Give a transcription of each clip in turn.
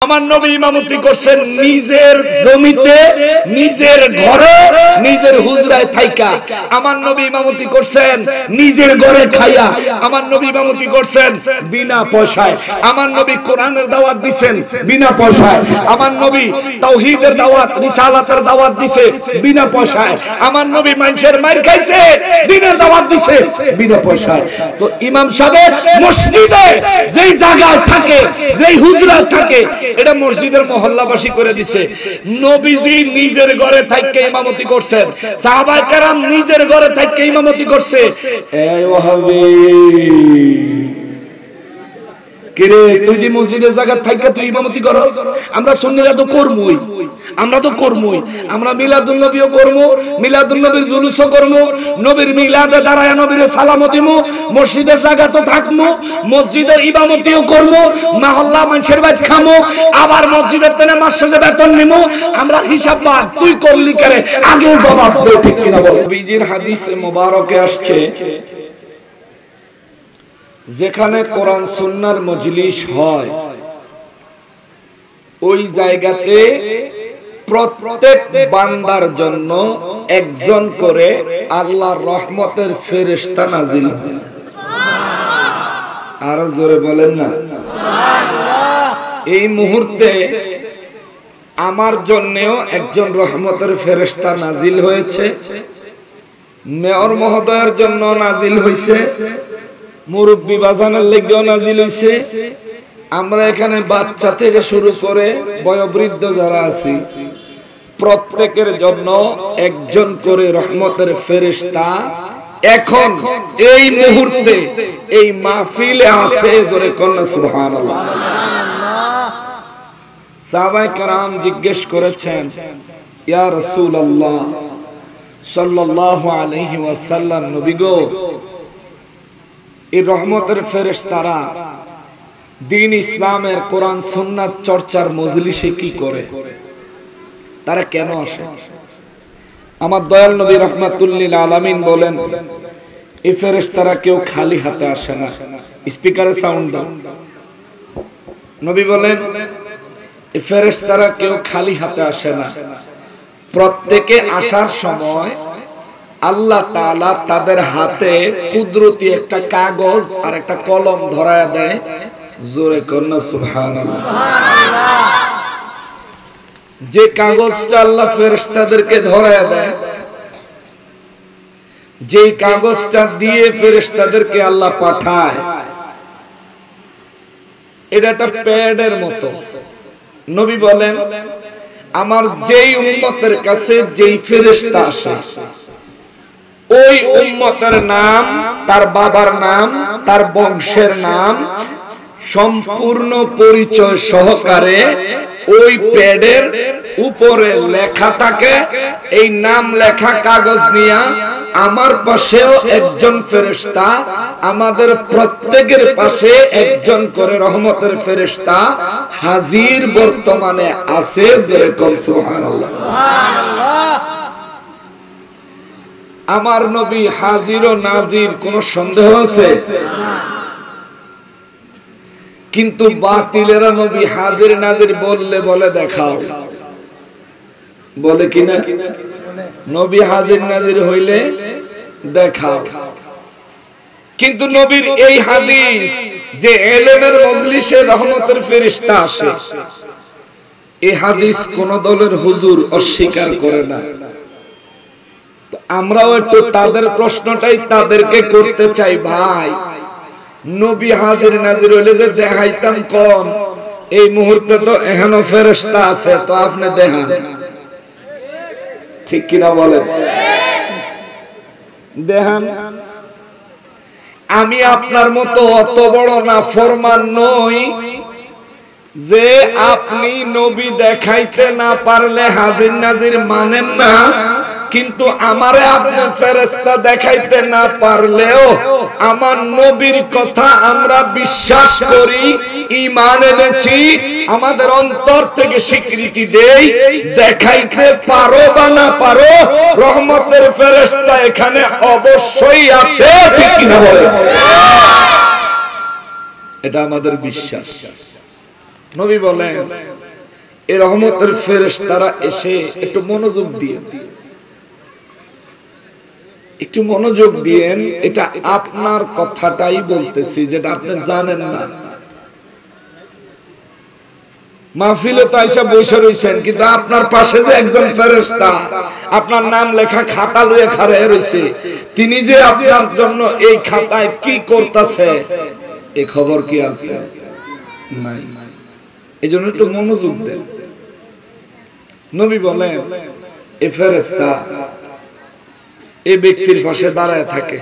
আমার নবী ইমামতি করছেন নিজের জমিতে, নিজের ঘরে, নিজের হুজরায় থাইকা। আমার নবী ইমামতি করছেন নিজের ঘরে খাইয়া। আমার নবী ইমামতি করছেন বিনা পয়সায়। আমার নবী কোরআনের দাওয়াত দিবেন বিনা পয়সায়। আমার নবী তাওহীদের দাওয়াত, রিসালাতের দাওয়াত দিছে বিনা পয়সায়। আমার নবী মানুষের মার খাইছে, দ্বীনের দাওয়াত দিছে বিনা পয়সায়। তো ইমাম সাহেব মসজিদে যেই জায়গায় থাকে, যেই হুজরায় থাকে, এটা মসজিদের মহল্লাবাসী করে দিছে। নবীজি নিজের ঘরে থেকে ইমামতি করছেন, সাহাবায়ে কেরাম নিজের ঘরে থেকে ইমামতি করছে। এই ওয়াহাবি কিরে, তুই দি মসজিদের জায়গা থেকে তুই ইমামতি করস? আমরা সুন্নিরা তো করমুই, আমরা তো করমুই। আমরা মিলাদুন নবীও করমু, মিলাদুন নবীর জুলুসও করমু, নবীর মিলাদে দাঁড়ায় নবীর সালামও দিমু, মসজিদের জায়গা তো থাকমু, মসজিদের ইমামতিও করমু, মহল্লা মানুষের বাজ খামু, আবার মসজিদের তেনে মাস শেষে বেতন নিমু। আমরা হিসাব বাদ, তুই করলি করে আগে জবাব দে, ঠিক কিনা বল? নবীজির হাদিসে মোবারকে আসছে, যেখানে কোরআন সুন্নাহর মজলিস হয় ওই জায়গাতে প্রত্যেক বান্দার জন্য একজন করে আল্লাহর রহমতের ফেরেশতা নাজিল হয়। আরো জোরে বলেন না সুবহানাল্লাহ। এই মুহূর্তে আমার জন্যও একজন রহমতের ফেরেশতা নাজিল হয়েছে, মেয়র মহোদয়ের জন্য নাজিল হয়েছে, মুরব্বী বাজানের লেগেও নাজিল হইছে। আমরা এখানে বাচ্চা থেকে শুরু করে বয়োবৃদ্ধ যারা আছি প্রত্যেকের জন্য একজন করে রহমতের ফেরেশতা এখন এই মুহূর্তে এই মাহফিলে আছে। জোরে কন্না সুবহানাল্লাহ। সাহাবায়ে কেরাম জিজ্ঞেস করেছেন, ইয়া রাসূলুল্লাহ সাল্লাল্লাহু আলাইহি ওয়াসাল্লাম, নবী গো, এই রহমতের ফেরেশতারা দ্বীন ইসলামের কোরআন সুন্নাত চর্চার মজলিসে কি করে? তারা কেন আসে? আমার দয়াল নবী রাহমাতুল লিল আলামিন বলেন, এই ফেরেশতারা কেউ খালি হাতে আসে না। স্পিকারে সাউন্ড দাও। নবী বলেন, এই ফেরেশতারা কেউ খালি হাতে আসে না। প্রত্যেকে আসার সময় আল্লাহ তাআলা তাদের হাতে কুদরতি একটা কাগজ আর একটা কলম ধরায়া দেয়। জোরে কন্না সুবহানাল্লাহ। যে কাগজটা আল্লাহ ফেরেশতাদেরকে ধরায়া দেয়, যেই কাগজটা দিয়ে ফেরেশতাদেরকে আল্লাহ পাঠায়, এটা একটা প্যাডের মতো। নবী বলেন, আমার যেই উম্মতের কাছে যেই ফেরেশতা আসে ওই উম্মতের নাম, তার বাবার নাম, তার বংশের নাম সম্পূর্ণ পরিচয় সহকারে ওই প্যাডের উপরে লেখা থাকে। এই নাম লেখা কাগজ নিয়ে আমার পাশেও একজন ফেরেশতা, আমাদের প্রত্যেকের পাশে একজন করে রহমতের ফেরেশতা হাজির বর্তমানে আছে। জোরে কম সুবহানাল্লাহ। আমার নবী হাজির ও নাজির, কোন সন্দেহ আছে? কিন্তু বাতিলেরা নবী হাজির নাজির বললে বলে দেখাও, বলে কিনা? নবী হাজির নাজির হইলে দেখাও। কিন্তু নবীর এই হাদিস যে ইলমের মজলিসে রহমতের ফেরেশতা আসে, এই হাদিস কোন দলের হুজুর অস্বীকার করে না। আমরাও একটু তাদের প্রশ্নটাই তাদেরকে করতে চাই। ভাই, নবী হাজির নাজির হইলে যে দেখাইতাম কোন? এই মুহূর্তে তো এখনো ফেরেশতা আছে, তো আপনি দেখান, ঠিক কিনা বলেন? দেখান। আমি আপনার মতো অত বড় নাফরমান নই যে আপনি নবী দেখাইতে না পারলে হাজির নাজির মানেন না। কিন্তু আমারে আপনি ফেরেশতা দেখাইতে না পারলেও আমার নবীর কথা আমরা বিশ্বাস করি, ঈমান এনেছি, আমাদের অন্তর থেকে স্বীকৃতি দেই। দেখাইতে পারো বা না পারো, রহমতের ফেরেশতা এখানে অবশ্যই আছে, ঠিক কি না বলেন? এটা আমাদের বিশ্বাস। নবী বলেন, এই রহমতের ফেরেশতারা এসে একটু মনোযোগ দিয়ে, একটু মনোযোগ দিয়েন, এটা আপনার কথাটাই বলতেছি যেটা আপনি জানেন না। মাহফিলে তো আইসা বসে রইছেন, কিন্তু আপনার পাশে যে একজন ফেরেশতা আপনার নাম লেখা খাতা লইয়া খাড়ায় রইছে, তিনি যে আপনার জন্য এই খাতায় কি করতেছে এই খবর কি আছে? নাই। এজন্য একটু মনোযোগ দেন। নবী বলেন এই ফেরেশতা এই ব্যক্তির পাশে দাঁড়ায় থাকে,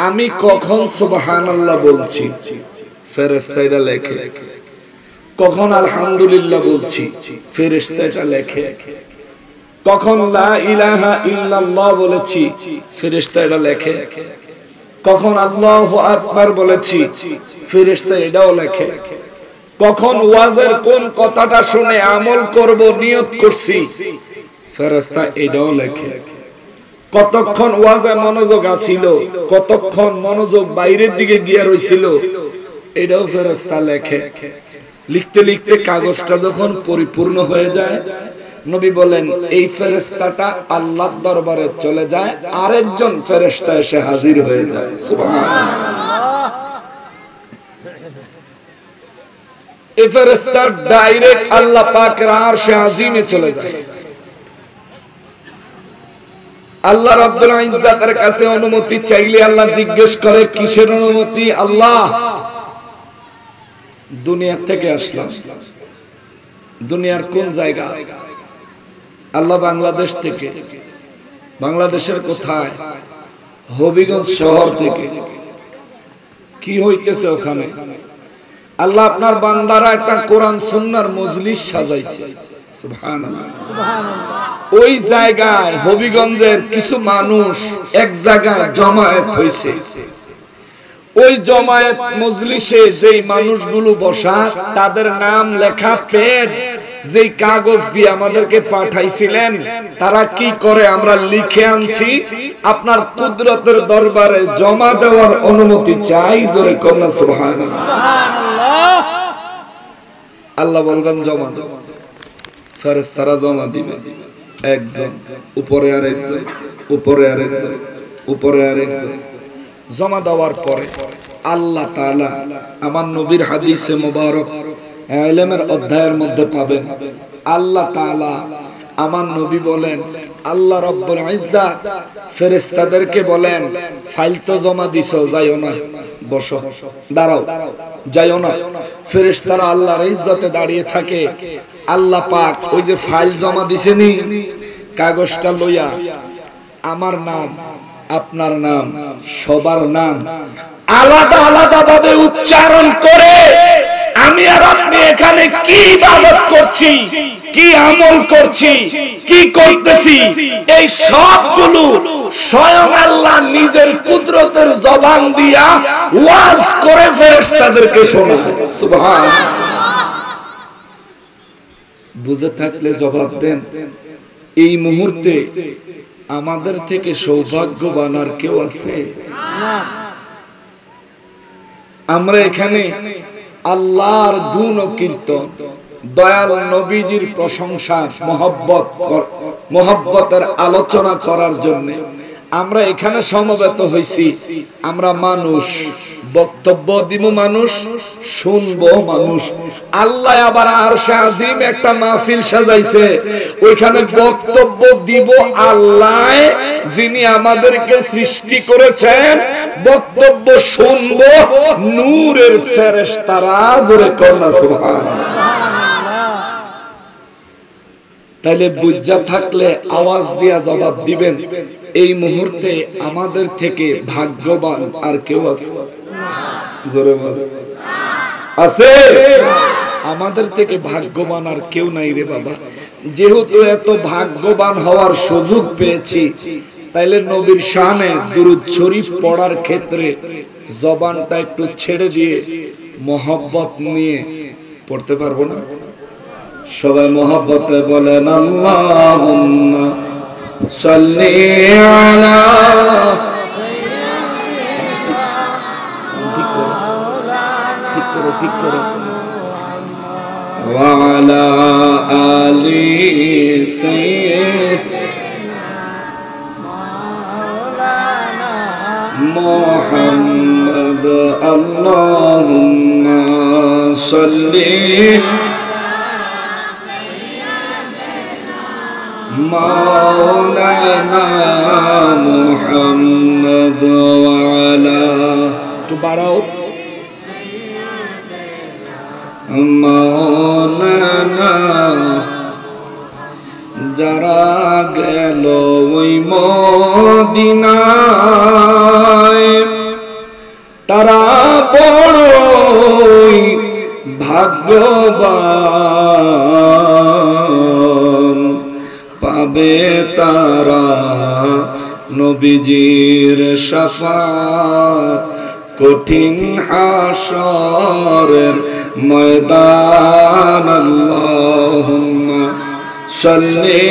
আমি কখন সুবহানাল্লাহ বলছি ফেরেশতা এটা লেখে, কখন আলহামদুলিল্লাহ বলছি ফেরেশতা এটা লেখে, কখন লা ইলাহা ইল্লাল্লাহ বলেছি ফেরেশতা এটা লেখে, কখন আল্লাহু আকবার বলেছি ফেরেশতা এটাও লেখে, কখন ওয়াজের কোন কথাটা শুনে আমল করব নিয়ত করছি ফেরেশতা এটাও লেখে, কতক্ষণ ওয়াজে মনোযোগ আছিল, কতক্ষণ মনোযোগ বাইরের দিকে গিয়ে রইছিল এটাও ফেরেশতা লেখে। লিখতে লিখতে কাগজটা যখন পরিপূর্ণ হয়ে যায়, নবী বলেন এই ফেরেশতাটা আল্লাহর দরবারে চলে যায়, আরেকজন ফেরেশতা এসে হাজির হয়ে যায়। সুবহানাল্লাহ। এই ফেরেশতা ডাইরেক্ট আল্লাহ পাকের আরশে আজিমে চলে যায়। আল্লাহ রাব্বুল ইজ্জাতের কাছে অনুমতি চাইলে আল্লাহ জিজ্ঞেস করে কিসের অনুমতি? আল্লাহ দুনিয়া থেকে আসলাম। দুনিয়ার কোন জায়গা? আল্লাহ বাংলাদেশ থেকে। বাংলাদেশের কোথায়? হবিগঞ্জ শহর থেকে। কি হইতেছে ওখানে? আল্লাহ আপনার বান্দারা একটা কোরআন সুন্নাহর মজলিস সাজাইছে। সুবহানাল্লাহ। ওই জায়গায় হবিগঞ্জের কিছু মানুষ এক জায়গায় জমায়েত হইছে। ওই জমায়েত মজলিসে যেই মানুষগুলো বসা, তাদের নাম লেখা পেড যেই কাগজ দিয়ে আমাদেরকে পাঠাইছিলেন, তারা কি করে আমরা লিখে আনছি, আপনার কুদরতের দরবারে জমা দেওয়ার অনুমতি চাই। জোরে কন্যা সুবহানাল্লাহ। আল্লাহ বলবেন জমা দাও, ফেরেশতারা জমা দিবে। একজন উপরে আরেকজন, উপরে আরেকজন, উপরে আরেকজন। জমা দেওয়ার পরে আল্লাহ তাআলা আমার নবীর হাদিসে মুবারক ইলমের অধ্যায়ের মধ্যে পাবেন, আল্লাহ তাআলা আমার নবী বলেন, আল্লাহ রাব্বুল ইজ্জাত ফেরেশতাদেরকে বলেন ফাইল তো জমা দিছো, যাইও না, বসো, দাঁড়াও, যাইও না। ফেরেশতারা আল্লাহর ইজ্জতে দাঁড়িয়ে থাকে। আল্লাহ পাক ওই যে ফাইল জমা দিছেনি, কাগজটা লইয়া আমার নাম, আপনার নাম, সবার নাম আলাদা আলাদা ভাবে উচ্চারণ করে আমি আর আপনি এখানে কি ইবাদত করছি, কি আমল করছি, কি করতেছি, এই সবগুলো স্বয়ং আল্লাহ নিজের কুদরতের জবান দিয়া ওয়াজ করে ফেরেশতাদেরকে শোনায়। সুবহানাল্লাহ। বুঝে থাকলে জবাব দেন। এই মুহূর্তে আমাদের থেকে সৌভাগ্যবান আর কেউ আছে? আমরা এখানে আল্লাহর গুণ ও কীর্তন, দয়াল নবীজির প্রশংসা, মহব্বতের আলোচনা করার জন্য আমরা এখানে সমবেত হইছি। আমরা মানুষ, বক্তব্য দিব মানুষ, শুনবো মানুষ। আল্লাহ আবার আরশে আজিম একটা মাহফিল সাজাইছে, ওইখানে বক্তব্য দিব আল্লাহ, যিনি আমাদেরকে সৃষ্টি করেছেন। বক্তব্য শুনবো নূরের ফেরেশতারা। জোরে কন্যা সুবহানাল্লাহ। তাইলে বুঝা থাকলে আওয়াজ দিয়া জবাব দিবেন, এই মুহূর্তে আমাদের থেকে ভাগ্যবান আর কেউ আছে? জোরে বলেন, আছে? আমাদের থেকে ভাগ্যবান আর কেউ নাই রে বাবা। যেহেতু এত ভাগ্যবান হওয়ার সুযোগ পেয়েছি, তাইলে নবীর শানে দুরূদ শরীফ পড়ার ক্ষেত্রে জবানটা একটু ছেড়ে দিয়ে মহব্বত নিয়ে পড়তে পারবো না? সবাই মহব্বতে বলেন আল্লাহুম্মা সাল্লি আলা। ঠিক করো। وعلى آل سيدنا محمد اللهم صل مولانا محمد وعلى مولانا যারা গেল ওই মদিনায় তারা বড়ই ভাগ্যবান পাবে তারা নবীজির শাফাত কঠিন হাশরের ময়দান আল্লাহুম্মা সাল্লি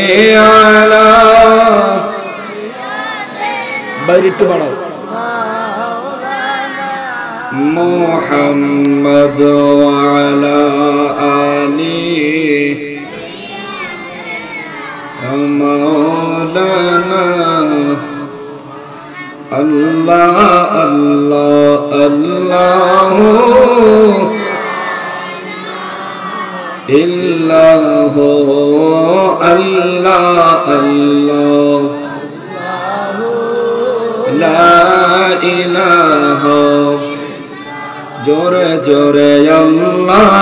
আলা বাইরে একটু বাড়াও মুহাম্মদ ওয়া আলা আলি মাওলানা আল্লাহ আল্লাহ আল্লাহু ইল্লাহু আল্লাহ আল্লাহ লা ইলাহা জোরে জোরে আল্লাহ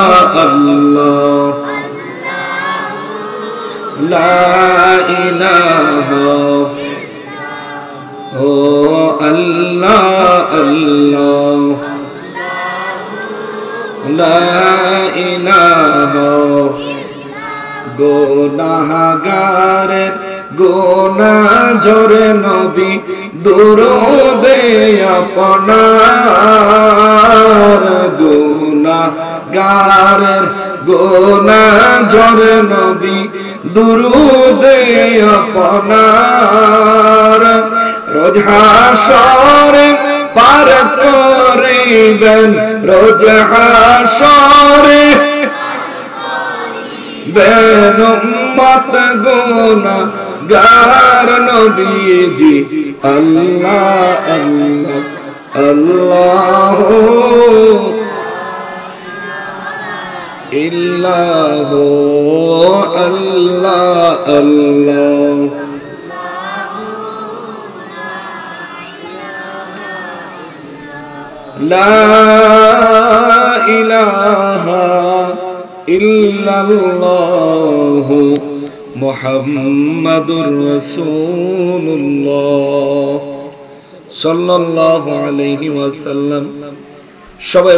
আল্লাহ লা ইলাহা ও আল্লাহ আল্লাহ লা ইলাহা গুনাহগারের গুনাহ ঝরে নবী দুরূদে আপনার গুনাহগারের গুনাহ ঝরে নবী দুরূদে আপনার রোজ হাশরে পার করিবেন রোজ হাশরে বেন উম্মত গুনাহগার নবীজি আল্লাহ আল্লাহ আল্লাহ ইল্লাহু আল্লাহ আল্লাহ লা ইলাহা ইল্লাল্লাহু মুহাম্মাদুর রাসূলুল্লাহ সাল্লাল্লাহু আলাইহি ওয়াসাল্লাম। সবাই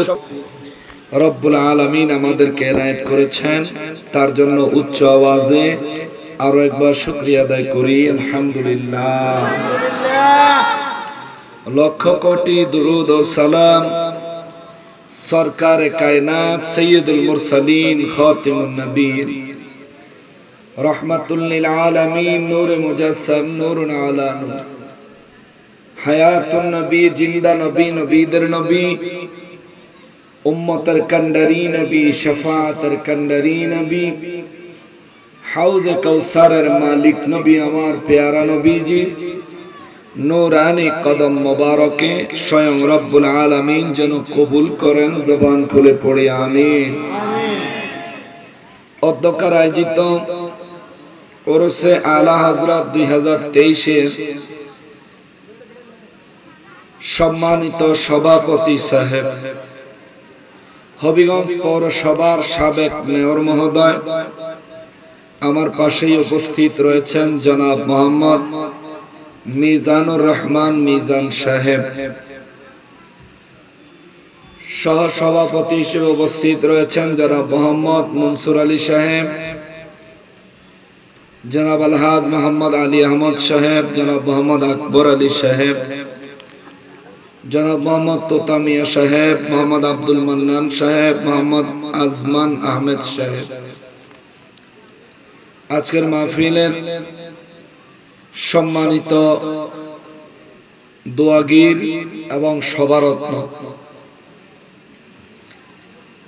রব্বুল আলামিন আমাদেরকে এনায়েত করেছেন, তার জন্য উচ্চ আওয়াজে আরো একবার শুকরিয়া আদায় করি আলহামদুলিল্লাহ। লক্ষ কোটি দুরুদ ও সালাম সরকারে কায়নাত সৈয়দুল মুরসালিন খাতিমুন নবীন রাহমাতুল লিল আলামিন নূরে মুজাসসাম নূরুন আলা নূর হায়াতুন নবী জিন্দা নবী নবীদের নবী উম্মতের কান্ডারি নবী শাফাআতের কান্ডারি নবী হাউজে কাউসারের মালিক নবী আমার পেয়ারা নবীজি নূরানি কদম মোবারকে স্বয়ং রব্বুল আলামিন যেন কবুল করেন। জবান খুলে পড়ি আমিন। অধ্যক্ষার আয়োজিত ওরসে আলা হযরত 2023 সম্মানিত সভাপতি সাহেব, হবিগঞ্জ পৌরসভার সাবেক মেয়র মহোদয়, আমার পাশেই উপস্থিত রয়েছেন জনাব মোহাম্মদ মিজানুর রহমান মিজান সাহেব, সহ সভাপতি হিসেবে উপস্থিত রয়েছেন জনাব মোহাম্মদ মনসুর আলী সাহেব, জনাব আলহাজ মোহাম্মদ আলী আহমদ সাহেব, জনাব মোহাম্মদ আকবর আলী সাহেব, জনাব মোহাম্মদ তোতামিয়া সাহেব, মোহাম্মদ আব্দুল মান্নান সাহেব, মোহাম্মদ আজমান আহমেদ সাহেব। আজকের মাহফিলের সম্মানিত দোয়াগীর এবং সভারত্ন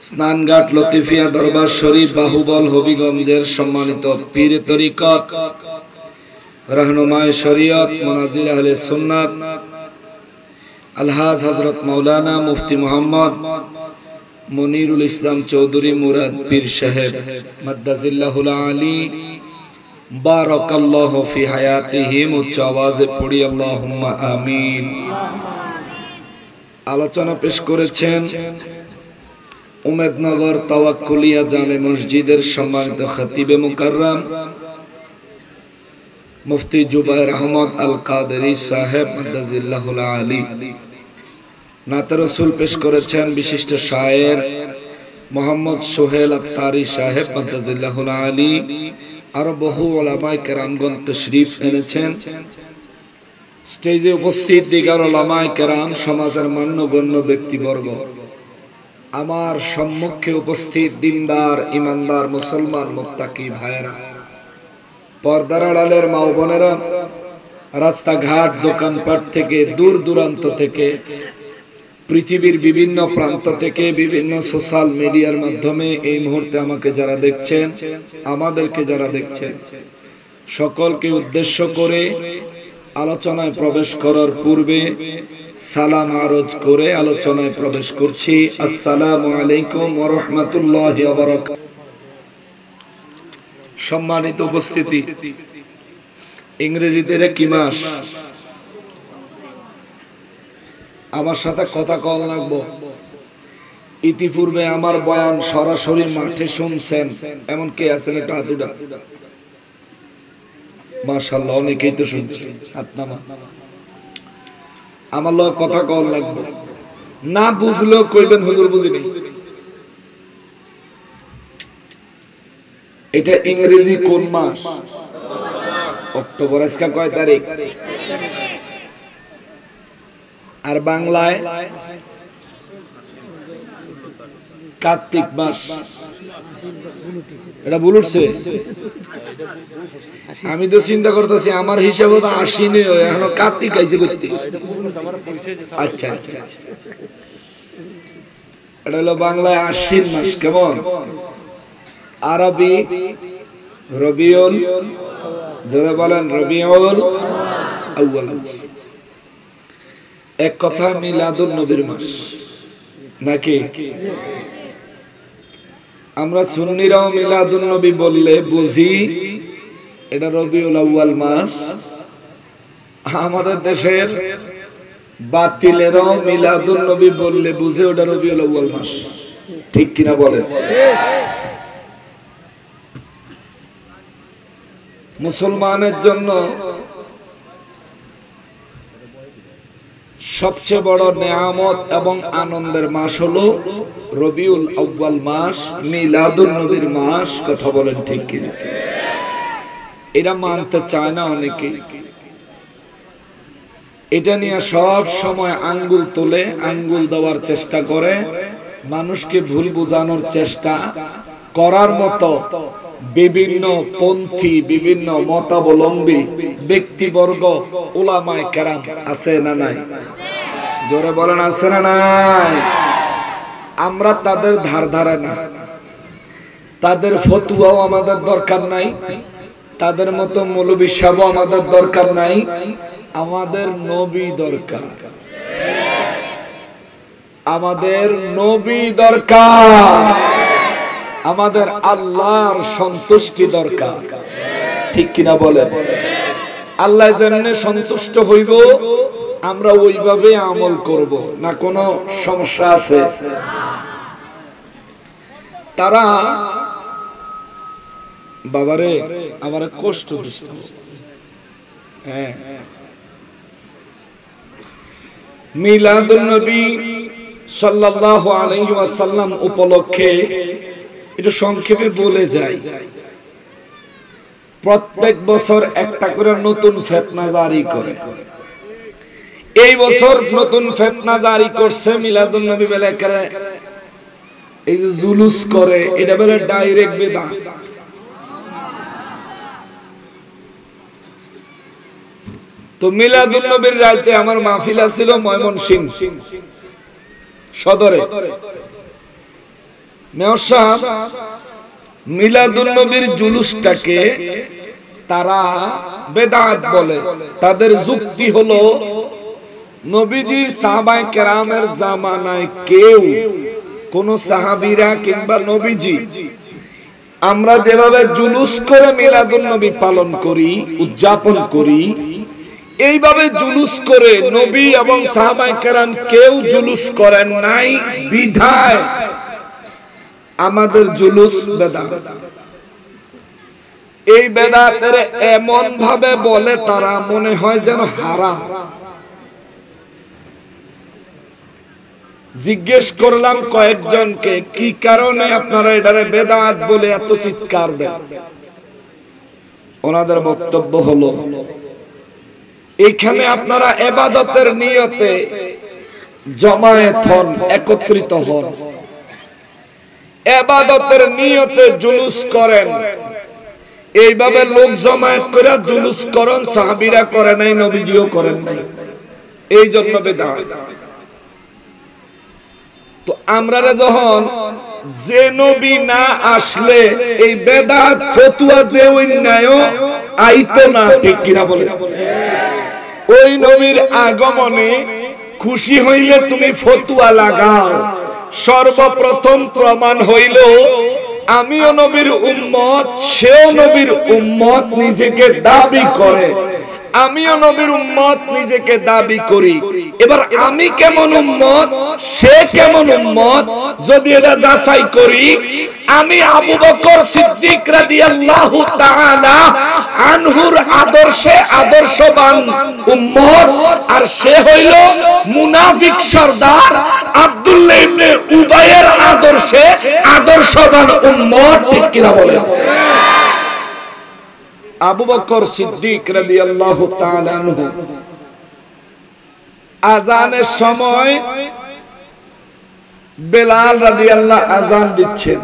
স্নানঘাট লতিফিয়া দরবার শরীফ বাহুবল হবিগঞ্জের সম্মানিত পীর তরিকত रहनुमाए शरीयत मुनाजिर अहले सुन्नत अलहाज हजरत मौलाना मुफ्ती मोहम्मद मुनीरुल इस्लाम चौधरी मुराद पीर साहेब मद्दाजिल्लाहुल आली बारकाल्लाहु फी हयातिहिम उच्च आवाजे पढ़ी अल्लाहुम्मा आमीन। आलोचना पेश करेছেন उमेदनगर तावाक्कुलिया जामे मस्जिदेर सम्मानित खतीबे मुकर्रम मुफ्ती जुबैर अहमद अल कादरी साहेब मद्दाजिल्लाहुल आली। नाते रसूल पेश करेছেন विशिष्ट शायर मोहम्मद सोहेल अत्तारी साहेब मद्दाजिल्लाहुल आली। आरो बहु उलामाए केरामगण तशरीफ এনেছেন। स्टेजे उपस्थित दिगार उलामाए केराम समाजेर मान्यगण्य व्यक्तिबर्ग आमार सम्मुखे उपस्थित दिनदार ईमानदार मुसलमान मुत्ताकी भाइरा पर्दार आड़ालेर मा ओ बोनेरा रास्ताघाट दोकानपाट थेके दूर दूरान्त थेके पृथिवीर विभिन्न प्रान्त थेके विभिन्न सोशल मीडियार माध्यमे एई मुहूर्ते आमाके जारा देखछेन आमादेरके जारा देखछेन सकलके उद्देश्य करे आलोचनाय प्रवेश करार पूर्वे सालाम आरज करे आलोचनाय प्रवेश करछि। अस्सलामु आलाइकुम वा राहमातुल्लाहि वा बाराकातुहू। सम्मानित उपस्थिति इंग्रेजीते কি মাস আমার সাথে কথা কল লাগবো। ইতিপূর্বে আমার বয়ান সরাসরি মাঠে শুনছেন এমন কে আছেন একটু হাত উঠান। মাশাআল্লাহ অনেকেই তো শুনছেন হাত নামা। আমার লগে কথা কল লাগবো না বুঝলেও কইবেন হুজুর বুঝিনি। এটা ইংরেজি কোন মাস? অক্টোবর। আজকে কয় তারিখ? আর বাংলায় কার্তিক মাস। এটা ভুল উঠছে? আমি তো চিন্তা করতেছি আমার হিসাবে তো আশ্বিনে এখনো কার্তিক আইছে করতে। আচ্ছা আচ্ছা এটা হলো বাংলায় আশ্বিন মাস। কেমন? আরবি রবিউল, যারা বলেন রবিউল আউয়াল। এক কথা মিলাদুন নবীর মাস নাকি? আমরা সুন্নিরাও মিলাদুন নবী বললে বুঝি এটা রবিউল আউয়াল মাস। আমাদের দেশের বাতিলেরাও মিলাদুন নবী বললে বুঝে ওটা রবিউল আউয়াল মাস। ঠিক কিনা বলেন? মুসলমানের জন্য সবচেয়ে বড় নেয়ামত এবং আনন্দের মাস হলো রবিউল আউয়াল মাস, মিলাদুন নবীর মাস। কথা বলেন ঠিক কিনা? এটা মানতে চায় না অনেকে। এটা নিয়ে সব সময় আঙ্গুল তোলে, আঙ্গুল দেওয়ার চেষ্টা করে, মানুষকে ভুল বোঝানোর চেষ্টা করার মতো বিভিন্ন পন্থী বিভিন্ন মতাবলম্বী ব্যক্তিবর্গ উলামায়ে কেরাম আছে না নাই? জোরে বলেন আছে না নাই? আমরা তাদের ধার ধারে না, তাদের ফতুয়াও আমাদের দরকার নাই, তাদের মতো মৌলবী সাহেবও আমাদের দরকার নাই। আমাদের নবী দরকার, আমাদের নবী দরকার, আমাদের আল্লাহর সন্তুষ্টি দরকার। ঠিক কিনা বলেন? আল্লাহ যেমনে সন্তুষ্ট হইব আমরা ওইভাবে আমল করব, না কোনো সমস্যা আছে? তারা বাবারে আমারে কষ্ট দিচ্ছে। হ্যাঁ, মিলাদুন নবী সাল্লাল্লাহু আলাইহি ওয়াসাল্লাম উপলক্ষে এটা সংক্ষেপে বলে যায়, প্রত্যেক বছর একটা করে নতুন ফিতনা জারি করে। এই বছর নতুন ফিতনা জারি করছে মিলাদুন নবী বলে করে, এই যে জুলুস করে এটা বলে ডাইরেক্ট বিদআত। তো মিলাদুন নবীর রাতে আমার মাহফিল ছিল ময়মনসিংহ সদরে। মেয়র সাহেব, মিলাদুন নবীর জুলুসটাকে তারা বেদাত বলে। তাদের যুক্তি হলো নবীজি সাহাবায়ে কেরামের জামানায় কেউ, কোন সাহাবীরা কিংবা নবীজি আমরা যেভাবে জুলুস করে মিলাদুন নবী পালন করি, উদযাপন করি, এইভাবে জুলুস করে নবী এবং সাহাবায়ে কেরাম কেউ জুলুস করেন নাই, বিধায় আমাদের জুলুস বেদাত। এই বেদাতের এমন ভাবে বলে তারা মনে হয় যেন হারাম। জিজ্ঞেস করলাম কয়েকজনকে, কি কারণে আপনারা এটারে বেদাত বলে এত চিৎকার দেন? ওনাদের বক্তব্য হলো, এখানে আপনারা ইবাদতের নিয়তে জমায়েত হন, একত্রিত হন, ইবাদতের নিয়তে জুলুস করেন। এইভাবে লোক জমায়েত করে জুলুস করেন, সাহাবীরা করে নাই, নবীজিও করেন নাই, এই জন্য বেদাত। তো আমরা যখন যে নবী না আসলে এই বেদাত ফতোয়া দেওই নাই আইতো না, ঠিক কিনা বলে? ওই নবীর আগমনে খুশি হইলে তুমি ফতোয়া লাগাও। সর্বপ্রথম প্রমাণ হইল আমিও নবীর উম্মত, সেও নবীর উম্মত নিজেকে দাবি করে, আমিও নবীর উম্মত নিজেকে দাবি করি। এবার আমি কেমন উম্মত, সে কেমন উম্মত, যদি এটা যাচাই করি, আমি আবু বকর সিদ্দিক রাদিয়াল্লাহু তাআলা আনহুর আদর্শে আদর্শবান উম্মত, আর সে হইল মুনাফিক সরদার আব্দুল্লাহ ইবনে উবাইয়ের আদর্শে আদর্শবান উম্মত, ঠিক কিনা বলে? আবু বকর সিদ্দিক রাদিয়াল্লাহু তাআলা আনহু আযানের সময় বেলাল রাদিয়াল্লাহু আযান দিচ্ছেন,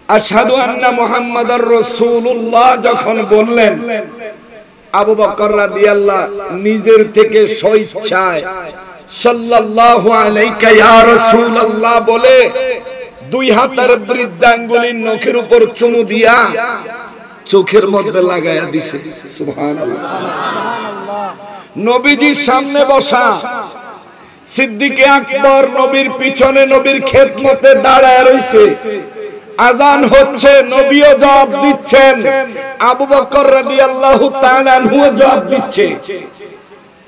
আশহাদু আন্না মুহাম্মাদার রাসূলুল্লাহ যখন বললেন, আবু বকর রাদিয়াল্লাহু নিজের থেকে স্বেচ্ছায় সাল্লাল্লাহু আলাইকা ইয়া রাসূলুল্লাহ বলে দুই হাতের বৃদ্ধাঙ্গুলির নখের উপর চুমু দিয়া চোখের মধ্যে লাগায়া দিছে। সুবহানাল্লাহ। নবীজির সামনে বসা সিদ্দিকে আকবর নবীর পিছনে নবীর খেদমতে দাঁড়ায় রইছে, আযান হচ্ছে, নবীও জবাব দিচ্ছেন, আবু বকর রাদিয়াল্লাহু তাআলা আনহুও জবাব দিচ্ছে,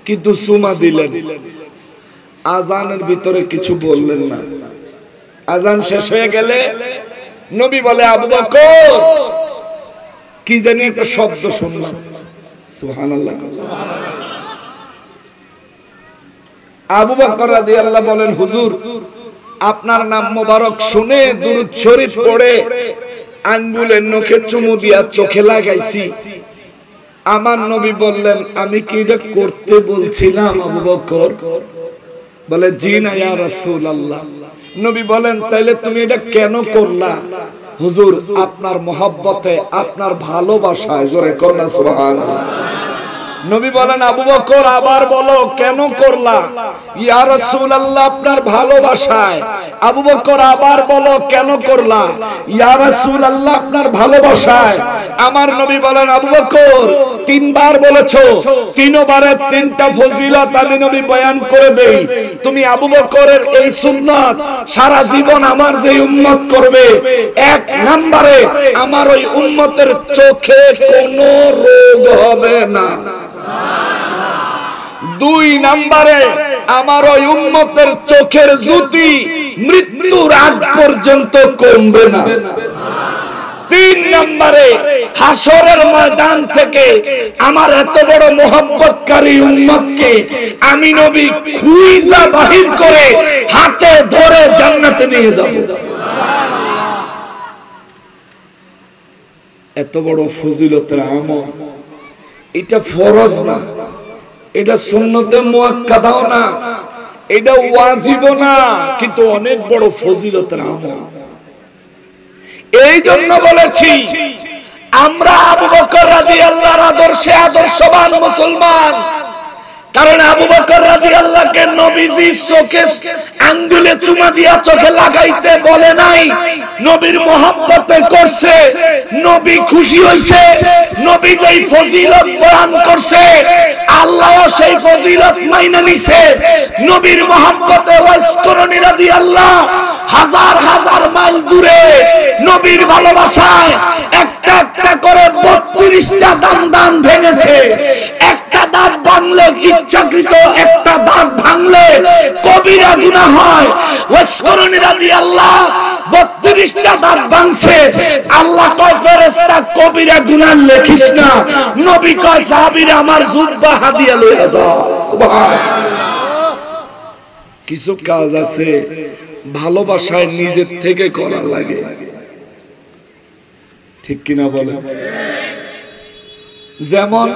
কিন্তু সুমা দিলেন, আযানের ভিতরে কিছু বললেন না। আযান শেষ হয়ে গেলে নবী বলে, আবু বকর, কি জানি একটা শব্দ শুনলাম। সুবহানাল্লাহ। আবু বকর রাদিয়াল্লাহু বলেন, হুজুর, আপনার নাম মোবারক শুনে দুরূদ শরীফ পড়ে আঙ্গুলের নখে চুমু দিয়া চোখে লাগাইছি। আমার নবী বললেন, আমি কি এটা করতে বলছিলাম আবু বকর? বলে, জি না ইয়া রাসূলুল্লাহ। নবী বলেন, তাইলে তুমি এটা কেন করলা? হুজুর, আপনার মহব্বতে, আপনার ভালোবাসায়। জোরে কর না সুবহানাল্লাহ। নবী বলেন, আবু বকর, আবার বলো কেন করলা? ইয়া রাসূলুল্লাহ, আপনার ভালোবাসায়। আবু বকর, আবার বলো কেন করলা? ইয়া রাসূলুল্লাহ, আপনার ভালোবাসায়। আমার নবী বলেন, আবু বকর, তিনবার বলেছো, তিনবারে তিনটা ফজিলত আমি নবী বয়ান করে দেই। তুমি আবু বকরের এই সুন্নাত সারা জীবন আমার যে উম্মত করবে, এক নম্বরে আমার ওই উম্মতের চোখে কোনো রোগ হবে না। দুই নম্বরে আমার ওই উম্মতের চোখের জ্যোতি মৃত্যুর আগ পর্যন্ত কমবে না। তিন নম্বরে হাসরের ময়দান থেকে আমার এত বড় মোহাব্বতকারী উম্মতকে আমি নবী খুঁজা বাহির করে হাতে ধরে জান্নাতে নিয়ে যাব। এত বড় ফজিলতের আমল, এটা ফরজ না, এটা সুন্নতে মুআক্কাদাও না, এটা ওয়াজিবও না, কিন্তু অনেক বড় ফজিলতের আমল। এই জন্য বলেছি, আমরা আবু বকর রাদিয়াল্লাহু আদর্শে আদর্শবান মুসলমান, কারণ আবু বকর রাদিয়াল্লাহু কে নবীজি চোখে আঙ্গুলে চুমা দিয়া চোখে লাগাইতে বলে নাই, নবীর মহব্বতে করছে, নবী খুশি হইছে, নবী যেই ফজিলত বয়ান করছে আল্লাহ সেই ফজিলত মাইনা নিছে। নবীর মহব্বতে ওয়াসকরণী রাদিয়াল্লাহু হাজার হাজার মাইল দূরে নবীর ভালোবাসায় একটা একটা করে 32টা দান ভেঙেছে। একটা দাঁত ভাঙলে ইচ্ছাকৃত একটা দাঁত ভাঙলে কবিরা গুনাহ হয়। ওয়াসকরণী রাদিয়াল্লাহু 32টা দাঁত ভাঙছে। আল্লাহ কয় ফেরেশতা কবিরা গুনাহ লেখিস না, নবী কয় সাহাবীরা আমার জুব্বা হাদিয়া লইয়া যাও। সুবহানাল্লাহ। কিছু কাজ আছে ভালোবাসায় নিজের থেকে করা লাগে, ঠিক কিনা বলে? যেমন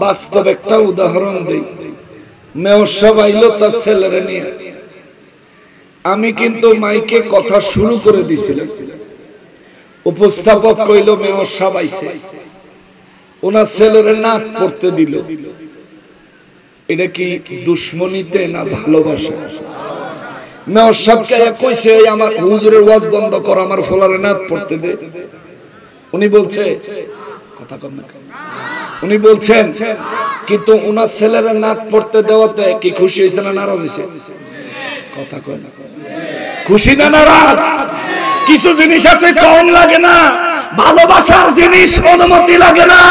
বাস্তব একটা উদাহরণ দেই। মেয়র সাহেব আইলো তার ছেলেরে নিয়ে, আমি কিন্তু মাইকে কথা শুরু করে দিছিলাম। উপস্থাপক কইল মেয়র সাহেব আইছে, ওনার ছেলেরে নাক পড়তে দিল। এটা কি দুশ্মনীতে না ভালোবাসা? মেয়র সাহেবকে কইছে আমার হুজুরের ওয়াজ বন্ধ কর, আমার ফলারে নাক পড়তে দে। উনি বলছে কথা কম না, উনি বলছেন কিন্তু ওনার ছেলেরা নাক পড়তে দেওয়াতে কি খুশি হয়েছে না নারাজ হয়েছে? কথা কয় না, খুশি না নারাজ? কিছু জিনিস আছে কম লাগে না, ভালোবাসার জিনিস অনুমতি লাগে না।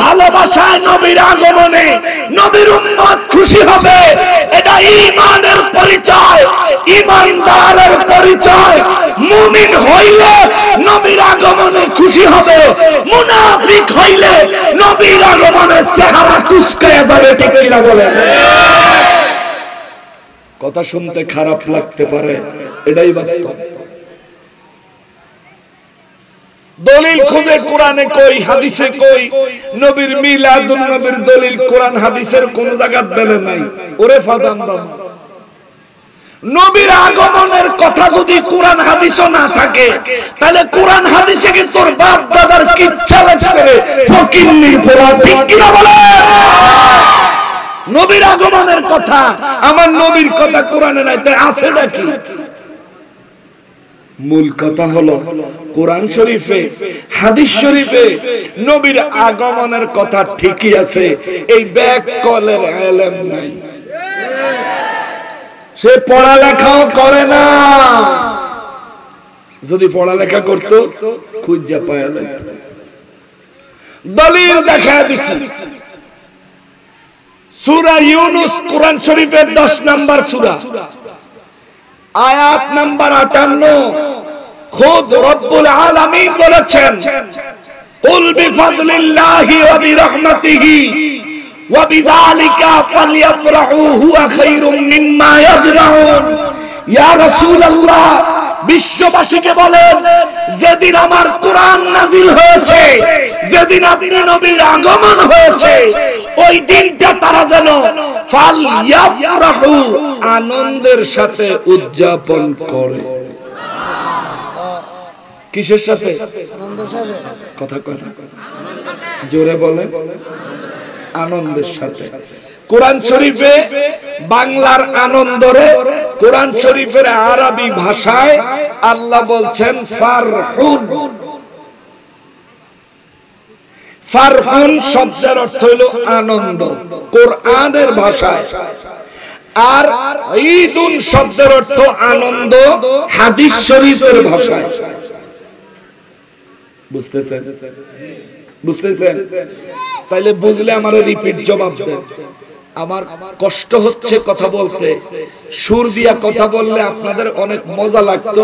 ভালোবাসায় নবীর আগমনে নবীর উম্মত খুশি হবে, এটা ঈমানের পরিচয়, ঈমানদারের পরিচয়। মুমিন হইলে নবীর আগমনে খুশি হবে, মুনাফিক হইলে নবীর আগমনে চেহারা কুঁচকায়া যাবে, ঠিক কিনা বলেন? কথা শুনতে খারাপ লাগতে পারে, এটাই বাস্তব। দলিল খুঁজে কোরআনে কই, হাদিসে কই, নবীর মিলাদুন নবীর দলিল কোরআন হাদিসের কোন জায়গায় বেলে নাই। ওরে ফাদাম দাম, নবীর আগমনের কথা যদি কোরআন হাদিসও না থাকে তাহলে কোরআন হাদিসে কি তোর বাপ দাদার কিচ্ছা লাগছে রে ফকিন্নির পোলা, ঠিক কিনা বলে? নবীর আগমনের কথা, আমার নবীর কথা কোরআনে নাই, তাই আছে নাকি? মূল কথা হলো কোরআন শরীফে হাদিস শরীফে নবীর আগমনের কথা ঠিকই আছে, এই ব্যাককলের ইলম নাই, সে পড়ালেখাও করে না। যদি পড়ালেখা করত খুঁজা পায়া লাগত। দলিল দেখা দিছি, সূরা ইউনূস কোরআন শরীফের 10 নম্বর সূরা, আয়াত নাম্বার 58, খুদ রব্বুল আলামিন বলেছেন, কুল বিফাদলিল্লাহি ওয়া বিরহমাতিহি ওয়া বিযালিকা ফালইফরাহু হুয়া খায়রুম মিম্মা ইয়াজমাউন। ইয়া রাসূলুল্লাহ, বিশ্ববাসীকে বলেন যেদিন আমার কোরআন নাযিল হয়েছে, যেদিন আপনি নবীর আগমন হয়েছে, ওই দিনটা তারা যেন ফালইফরাহু আনন্দের সাথে উদযাপন করে। কিসের সাথে? আনন্দের সাথে। কথা কথা জোরে বলেন, আনন্দের সাথে। কোরআন শরীফে বাংলার আনন্দরে, কোরআন শরীফের আরবি ভাষায় আল্লাহ বলছেন ফারহুন। ফারহুন শব্দের অর্থ হলো আনন্দ কোরআনের ভাষায়, আর ঈদুন শব্দের অর্থ আনন্দ হাদিস শরীফের ভাষায়। বুঝতেছেন? বুঝতেছেন? তাইলে বুঝলে আমার রিপিট জবাব দেন। আমার কষ্ট হচ্ছে কথা বলতে, সুর দিয়া কথা বললে আপনাদের অনেক মজা লাগতো,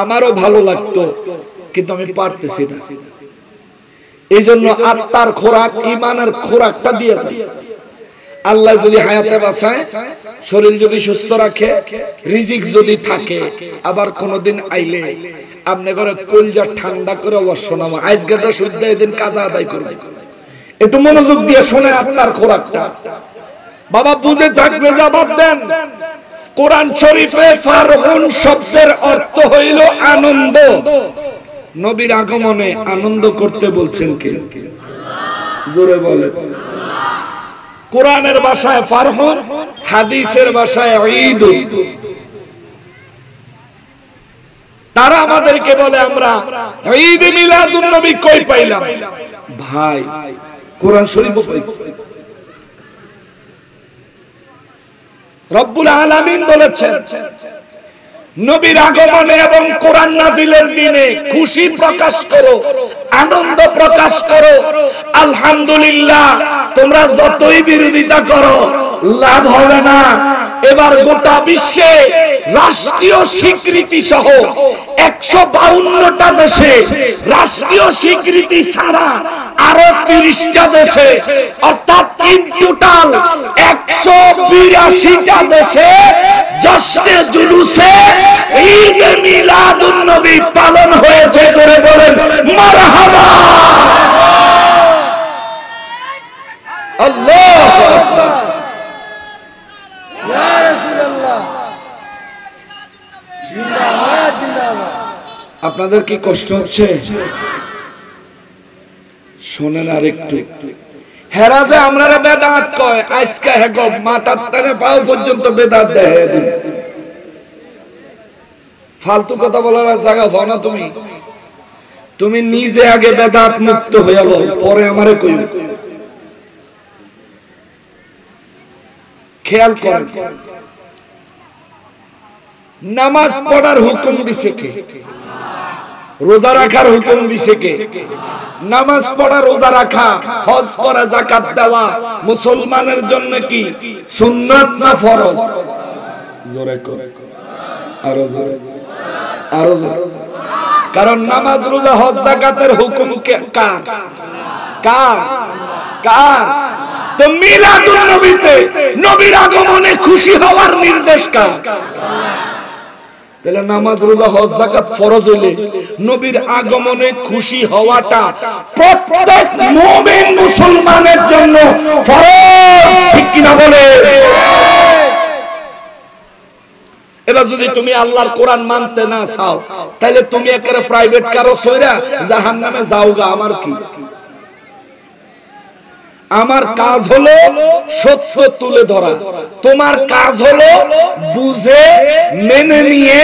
আমারও ভালো লাগতো, কিন্তু আমি পারতেছি না। এই জন্য আত্মার খোরাক, ইমানের খোরাকটা দিয়েছে আল্লাহ। যদি হায়াতে বাঁচায়, শরীর যদি সুস্থ রাখে, রিজিক যদি থাকে, আবার কোনদিন আইলে আপনি করে কলজা ঠান্ডা করে অবশ্য নামা আজকেটা শুদ্ধ এদিন কাজা আদায় করবে। একটু মনোযোগ দিয়ে শুনে আত্মার খোরাকটা। বাবা বুঝে থাকলে জবাব দেন। কোরআন শরীফে ফারহুন শব্দের অর্থ হইল আনন্দ। নবীর আগমনে আনন্দ করতে বলছেন কে? জোরে বলে। কোরআনের ভাষায় ফারহুন, হাদিসের ভাষায় ঈদ। তারা আমাদেরকে বলে আমরা ঈদ মিলাদুন নবী কই পাইলাম? ভাই কোরআন শরীফ পাইছি। রব্বুল আলামিন বলেছেন নবীর আগমনে এবং কোরআন নাযিলের দিনে খুশি প্রকাশ করো, আনন্দ প্রকাশ করো। আলহামদুলিল্লাহ, তোমরা যতই বিরোধিতা করো লাভ হবে না। এবার গোটা বিশ্বে রাষ্ট্রীয় স্বীকৃতি সহ 152টা দেশে রাষ্ট্রীয় স্বীকৃতি ছাড়া আরো 30টা দেশে, অর্থাৎ ইন টোটাল 182টা দেশে জশ্নে জুলুসে ঈদ মিলাদুন নবী পালন হয়েছে। করে বলেন মারহাবা। আল্লাহু আকবার। ইয়া রাসূলুল্লাহ। জিন্দাবাদ জিন্দাবাদ। আপনাদের কি কষ্ট হচ্ছে? শুনেন আর একটু। হেরা যে আমরারে বেদাত কয়, আজকে হেগ মাথার থেকে পাও পর্যন্ত বেদাত দেয়। ফালতু কথা বলার জায়গা পাও না তুমি। তুমি নিজে আগে বেদাত মুক্ত হয়ে গেল, পরে আমারে কইও। খেয়াল করেন, নামাজ পড়ার হুকুম দিছে কে? রোজা রাখার হুকুম দিছে কে? নামাজ পড়া, রোজা রাখা, হজ করা, যাকাত দেওয়া মুসলমানের জন্য কি সুন্নাত না ফরজ? জোরে করে, আরো জোরে, আরো জোরে। কারণ নামাজ, রোজা, হজ, যাকাতের হুকুম কার? কার? কার? তো মিলাদুন নবীতে নবীর আগমনে খুশি হওয়ার নির্দেশ কার? তাহলে নামাজ, রোজা, হজ, যাকাত ফরজ হইলে নবীর আগমনে খুশি হওয়াটা প্রত্যেক মুমিন মুসলমানের জন্য ফরজ, ঠিক কি না বলে? এবার যদি তুমি আল্লাহর কোরআন মানতে না চাও, তাহলে তুমি একেবারে প্রাইভেট কারো সইরা জাহান্নামে যাওগা। আমার কি? আমার কাজ হলো সত্য তুলে ধরা, তোমার কাজ হলো বুঝে মেনে নিয়ে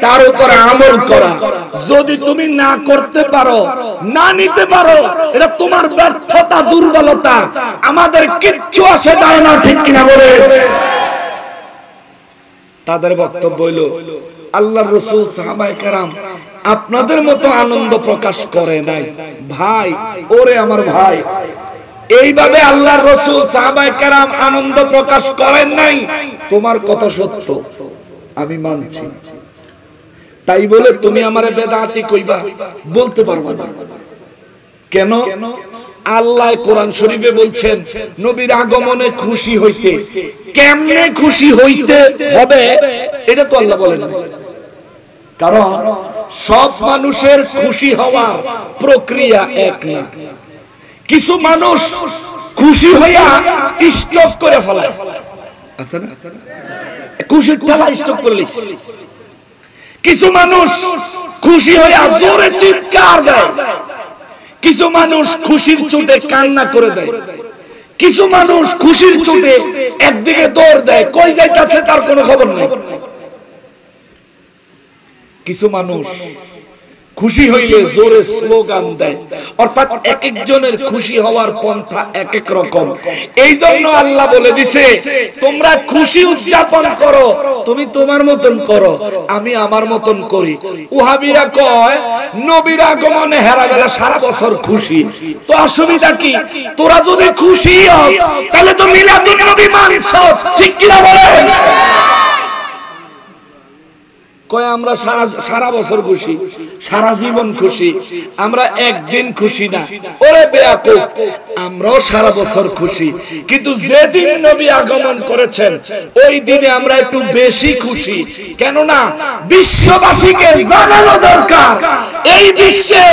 তার উপর আমল করা। যদি তুমি না করতে পারো, না নিতে পারো, এটা তোমার ব্যর্থতা, দুর্বলতা। আমাদের কিচ্ছু আসে যায় না, ঠিক কিনা বলে? তাদের বক্তব্য হইল আল্লাহর রাসূল, সাহাবায়ে কেরাম আপনাদের মতো আনন্দ প্রকাশ করে নাই। ভাই, ওরে আমার ভাই, এইভাবে আল্লাহর রাসূল, সাহাবায়ে কেরাম আনন্দ প্রকাশ করেন নাই। তোমার কথা সত্য, আমি মানছি। তাই বলে তুমি আমারে বেদাতি কইবা? বলতে পারবা না। কেন? আল্লাহ কোরআন শরীফে বলছেন নবীর আগমনে খুশি হইতে। কেমনে খুশি হইতে হবে এটা তো আল্লাহ বলেন। কারণ সব মানুষের খুশি হওয়ার প্রক্রিয়া এক না। কিছু মানুষ খুশি হইয়া স্টপ করে ফেলায়, আছে না? খুশির ঠেলা স্টপ করে লিস। কিছু মানুষ খুশি হইয়া জোরে চিৎকার দেয়, কিছু মানুষ খুশির চোটে কান্না করে দেয়, কিছু মানুষ খুশির চোটে একদিকে দৌড় দেয়, কই যাইতাছে তার কোনো খবর নেই। কিছু মানুষ খুশি হইলে জোরে স্লোগান দেয়। অর্থাৎ এক একজনের খুশি হওয়ার পন্থা এক এক রকম। এই জন্য আল্লাহ বলে দিছে তোমরা খুশি উদযাপন করো, তুমি তোমার মতন করো, আমি আমার মতন করি। ওহাবিরা কয় নবীর আগমনে হেরা বেলা সারা বছর খুশি, তো অসুবিধা কি? তোরা যদি খুশি হস তাহলে তো মিলাদুন নবী মানছস, ঠিক কিনা বলে? কয় আমরা সারা বছর খুশি, সারা জীবন খুশি, আমরা একদিন খুশি না। ওরে বেয়াকুব, আমরাও সারা বছর খুশি, কিন্তু যেদিন নবী আগমন করেছেন ওই দিনে আমরা একটু বেশি খুশি। কেননা বিশ্ববাসীকে জানানো দরকার এই বিশ্বে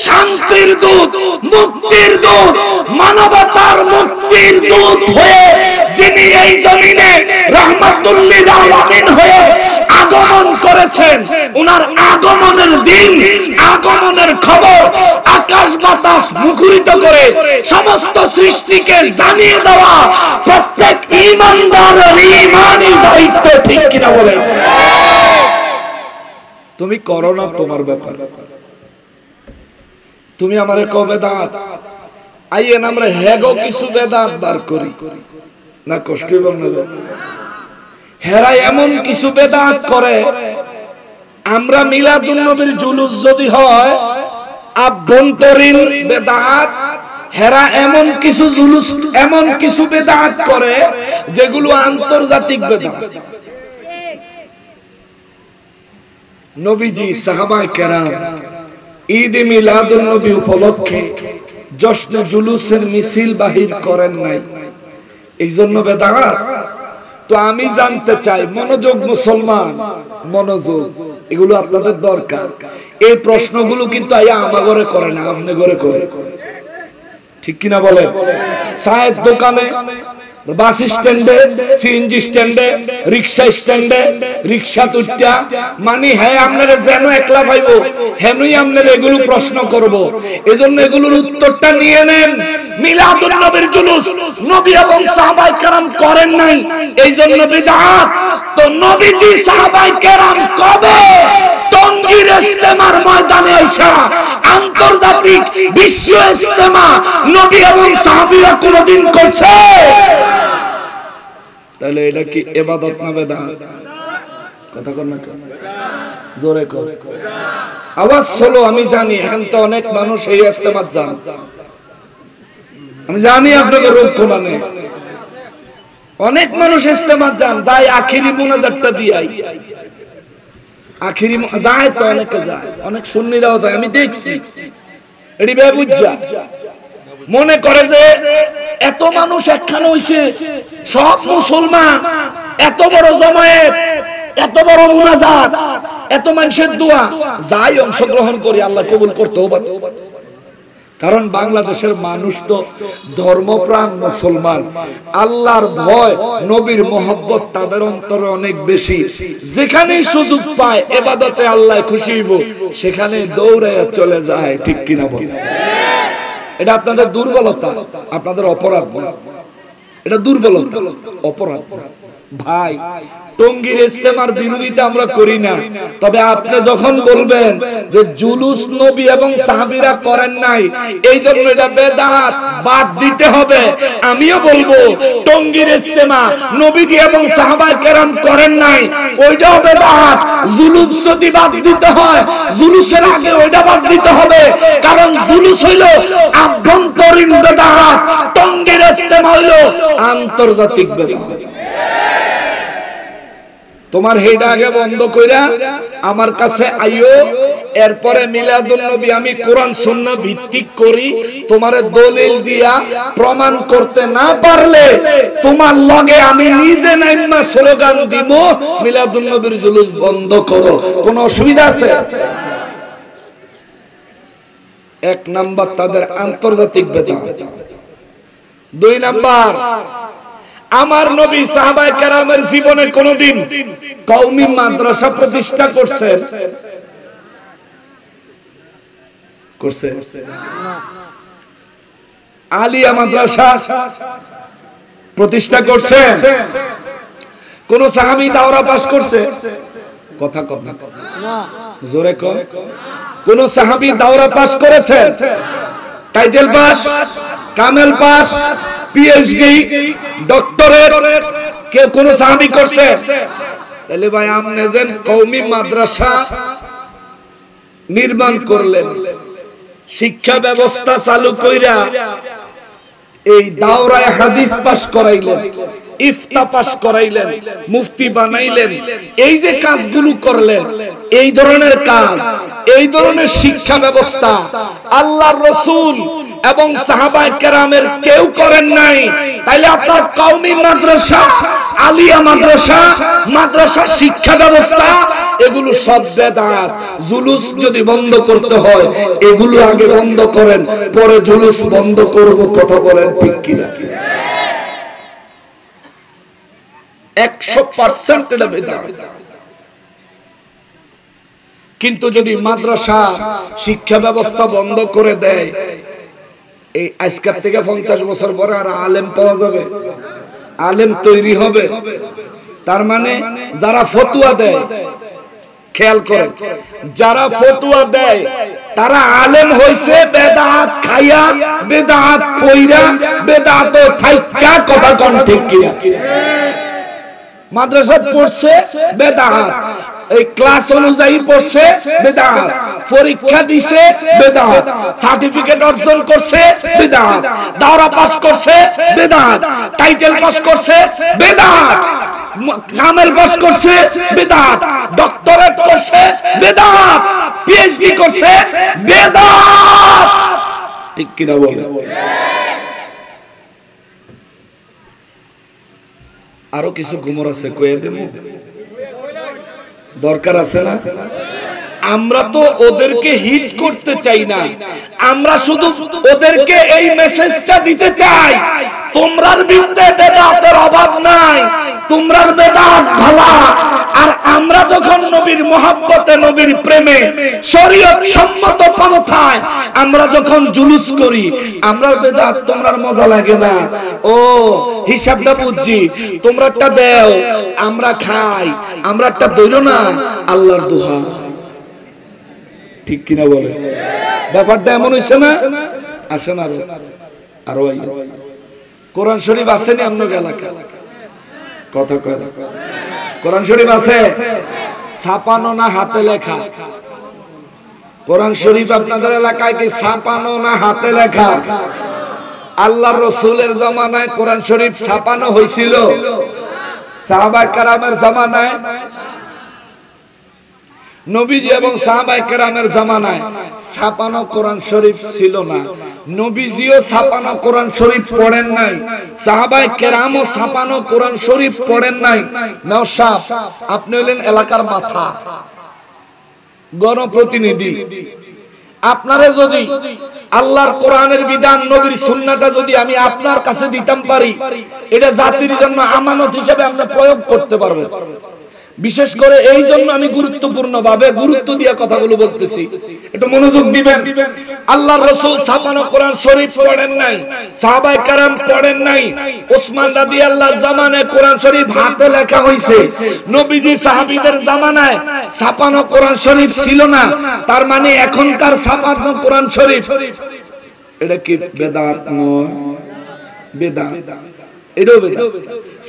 শান্তির দূত, মুক্তির দূত, মানবতার মুক্তির দূত হয়ে যিনি এই জমিনে রাহমাতুল লিল আলামিন হয়ে আগমন করেছেন, উনার আগমনের দিন, আগমনের খবর আকাশ বাতাস মুখরিত করে সমস্ত সৃষ্টিকে জানিয়ে দেওয়া প্রত্যেক ঈমানদারের ঈমানি দায়িত্ব, ঠিক কিনা বলেন? তুমি করো না তোমার ব্যাপার, তুমি আমারে কও বেদাত, আইয়েন আমরা হেগো কিছু বেদাত বার করি না, কষ্ট হবে। হেরা এমন কিছু বেদাত করে, আমরা মিলাদুন নবীর জুলুস যদি হয় আভ্যন্তরীণ বেদাত, হেরা এমন কিছু জুলুস এমন কিছু বেদাত করে যেগুলো আন্তর্জাতিক বেদাত। নবীজি সাহাবায়ে কেরাম ঈদ মিলাদুন নবী উপলক্ষে জশ্ন জুলুসের মিছিল বাহির করেন নাই, এই জন্য বেদাত। তো আমি জানতে চাই, মনোযোগ মুসলমান, মনোযোগ, এগুলো আপনাদের দরকার। এই প্রশ্নগুলো কিন্তু আইয়া আমার ঘরে করে না, আপনি ঘরে করে, ঠিক কিনা বলেন? চায়ের দোকানে, বাস স্ট্যান্ডে, সিএনজি স্ট্যান্ডে, রিক্সা স্ট্যান্ডে, রিক্সা তুইটা মানে হ্যাঁ আপনারা যেন একলা পাইবো হেনই আপনারা এগুলো প্রশ্ন করব। এজন্য এগুলোর উত্তরটা নিয়ে নেন। মিলাদুন নবীর জুলুস নবী এবং সাহাবায়ে কেরাম করেন নাই, এই জন্য বিদআত। তো নবীজি সাহাবায়ে কেরাম কবে টঙ্গীর ইজতেমার ময়দানে আইসা আন্তর্জাতিক বিশ্ব ইজতেমা নবী এবং সাহাবীরা কোনদিন করছে? তাহলে এটা কি ইবাদত না বেদাত? কথা কর না, জোরে কর, আওয়াজ হলো। আমি জানি এখন তো অনেক মানুষ এই ইজতেমাত যান, আমি জানি আপনাদের রোগ কোলানে অনেক মানুষ ইজতেমাত যান, যাই আখিরি মুনাজাতটা দিয়াই, আখিরি যায় তো অনেকে যায়, অনেক সুন্নিরাও যায়, আমি দেখছি। এটি বেবুজ্জা মনে করে যে এত মানুষ একখানে হইছে, সব মুসলমান, এত বড় জমায়েত, এত বড় মুনাজাত, এত মানুষের দোয়া, যাই অংশগ্রহণ করি আল্লাহ কবুল করতেও পারে। কারণ বাংলাদেশের মানুষ তো ধর্মপ্রাণ মুসলমান, আল্লাহর ভয়, নবীর মহব্বত তাদের অন্তরে অনেক বেশি। যেখানেই সুযোগ পায় ইবাদতে আল্লাহ খুশি হইব, সেখানে দৌড়ায় চলে যায়, ঠিক কিনা বল? এটা আপনাদের দুর্বলতা, আপনাদের অপরাধ, এটা দুর্বলতা, অপরাধ। ভাই, টঙ্গীর ইজতেমার বিরোধিতা আমরা করি না, তবে আপনি যখন বলবেন যে জুলুস নবী এবং সাহাবীরা করেন নাই, এই জন্য এটা বেদাত, বাদ দিতে হবে, আমিও বলবো টঙ্গীর ইজতেমা নবীজি এবং সাহাবায়ে কেরাম করেন নাই, ওইটাও বেদাত। জুলুস যদি বাদ দিতে হয়, জুলুসের আগে ওইটা বাদ দিতে হবে, কারণ জুলুস হইল আভ্যন্তরীণ বেদাত, টঙ্গীর ইজতেমা হইল আন্তর্জাতিক বেদাত। তোমার হেডা আগে বন্ধ কইরা আমার কাছে আইও, এরপরে মিলাদুন নবী আমি কোরআন সুন্নাহ ভিত্তিক করি, তোমারে দলিল দিয়া প্রমাণ করতে না পারলে তোমার লগে আমি নিজে নাইমা স্লোগান দিব, মিলাদুন নবীর জুলুস বন্ধ করো। কোন অসুবিধা আছে? এক নাম্বার তাদের আন্তর্জাতিক বেদাত। দুই নাম্বার, আমার নবী সাহাবায়ে কেরামের জীবনে কোনদিন কওমি মাদ্রাসা প্রতিষ্ঠা করছেন? করছে? আলিয়া মাদ্রাসা প্রতিষ্ঠা করছে? কোন সাহাবী দাওরা পাস করছে? কথা কম না, জোরে কম। কোন সাহাবী দাওরা পাস করেছে? টাইটেল পাস, কামেল পাস, পিএইচডি, ডক্টরেট কে কোন সাহাবী করছে? তাহলে ভাই আপনি যেন কওমি মাদ্রাসা নির্মাণ করলেন, শিক্ষা ব্যবস্থা চালু কইরা এই দাওরায়ে হাদিস পাস করাইলেন, ইফতা পাস করাইলেন, মুফতি বানাইলেন, এই যে কাজগুলো করলেন, এই ধরনের কাজ, এই ধরনের শিক্ষা ব্যবস্থা আল্লাহর রাসূল এবং সাহাবায়ে কেরামের কেউ করেন নাই। তাইলে আপনার কওমি মাদ্রাসা, আলিয়া মাদ্রাসা, মাদ্রাসা শিক্ষা ব্যবস্থা এগুলো সব বেদাত। জুলুস যদি বন্ধ করতে হয় এগুলো আগে বন্ধ করেন, পরে জুলুস বন্ধ করব। কথা বলেন ঠিক কিনা? 100% এটা বেদাত। কিন্তু যদি মাদ্রাসা শিক্ষা ব্যবস্থা বন্ধ করে দেয়, এই আজকের থেকে 50 বছর পরে আর আলেম পাওয়া যাবে? আলেম তৈরি হবে? তার মানে যারা ফতোয়া দেয়, খেয়াল করেন, যারা ফতোয়া দেয় তারা আলেম হইছে বেদাত খাইয়া, বেদাত কইরা, বেদাত থাইকা, কথা কোন ঠিক কি? মাদ্রাসা পড়ছে বেদাত, এই ক্লাস অনুযায়ী পড়ছে বেদাত, পরীক্ষা দিছে বেদাত, সার্টিফিকেট অর্জন করছে বেদাত, দাওরা পাস করছে বেদাত, টাইটেল পাস করছে বেদাত, কামেল পাস করছে বেদাত, ডক্টরেট করছে বেদাত, পিএইচডি করছে বেদাত। ঠিক কি না বলে? আরো কিছু গুমর আছে, কয়ে দেব, দরকার আছে না? আমরা তো ওদেরকে হিট করতে চাই না, আমরা শুধু ওদেরকে এই মেসেজটা দিতে চাই, তোমরার বিরুদ্ধে বেদাতের অভাব নাই, তোমরার বেদাত ভালো। আর আমরা যখন নবীর মহব্বতে, নবীর প্রেমে, শরীয়ত সম্মত পন্থায় আমরা যখন জুলুস করি, আমরা বেদাত তোমরার মজা লাগে না, ও হিসাবটা বুঝছি, তোমরা একটা দেও আমরা খাই, আমরা একটা দইল না, আল্লাহর দোহা। ঠিক কিনা বলে? ব্যাপারটা এমন হইছে না? আসেন আরো কোরআন শরীফ আসেনি আপনার এলাকায়? কথা কথা কোরআন শরীফ আছে? ছাপানো না হাতে লেখা? কোরআন শরীফ আপনাদের এলাকায় কি ছাপানো না হাতে লেখা? আল্লাহর রাসূলের জামানায় কোরআন শরীফ ছাপানো হয়েছিল, সাহাবায়ে কেরামের জামানায়, নবীজি এবং সাহাবায়ে কেরামের জামানায় ছাপানো কোরআন শরীফ ছিল না। নবীজিও ছাপানো কোরআন শরীফ পড়েন নাই, সাহাবায়ে কেরামও ছাপানো কোরআন শরীফ পড়েন নাই। নাও সাহেব, আপনি হলেন এলাকার মাথা, গণপ্রতিনিধি, আপনারে যদি আল্লাহর কোরআনের বিধান, নবীর সুন্নাহটা যদি আমি আপনার কাছে দিতাম পারি, এটা জাতির জন্য আমানত হিসেবে আমরা প্রয়োগ করতে পারবেন। বিশেষ করে এই জন্য আমি গুরুত্বপূর্ণ ভাবে গুরুত্ব দিয়ে কথাগুলো বলতেছি, একটু মনোযোগ দিবেন। আল্লাহর রাসূল ছাপানো কোরআন শরীফ পড়েন নাই, সাহাবায়ে কেরাম পড়েন নাই, ওসমান রাদিয়াল্লাহু জামানায় কোরআন শরীফ হাতে লেখা হইছে, নবীজি সাহাবীদের জামানায় ছাপানো কোরআন শরীফ ছিল না। তার মানে এখনকার ছাপানো কোরআন শরীফ এটা কি বেদাত নয়? বেদাত, এটাও বেদাত।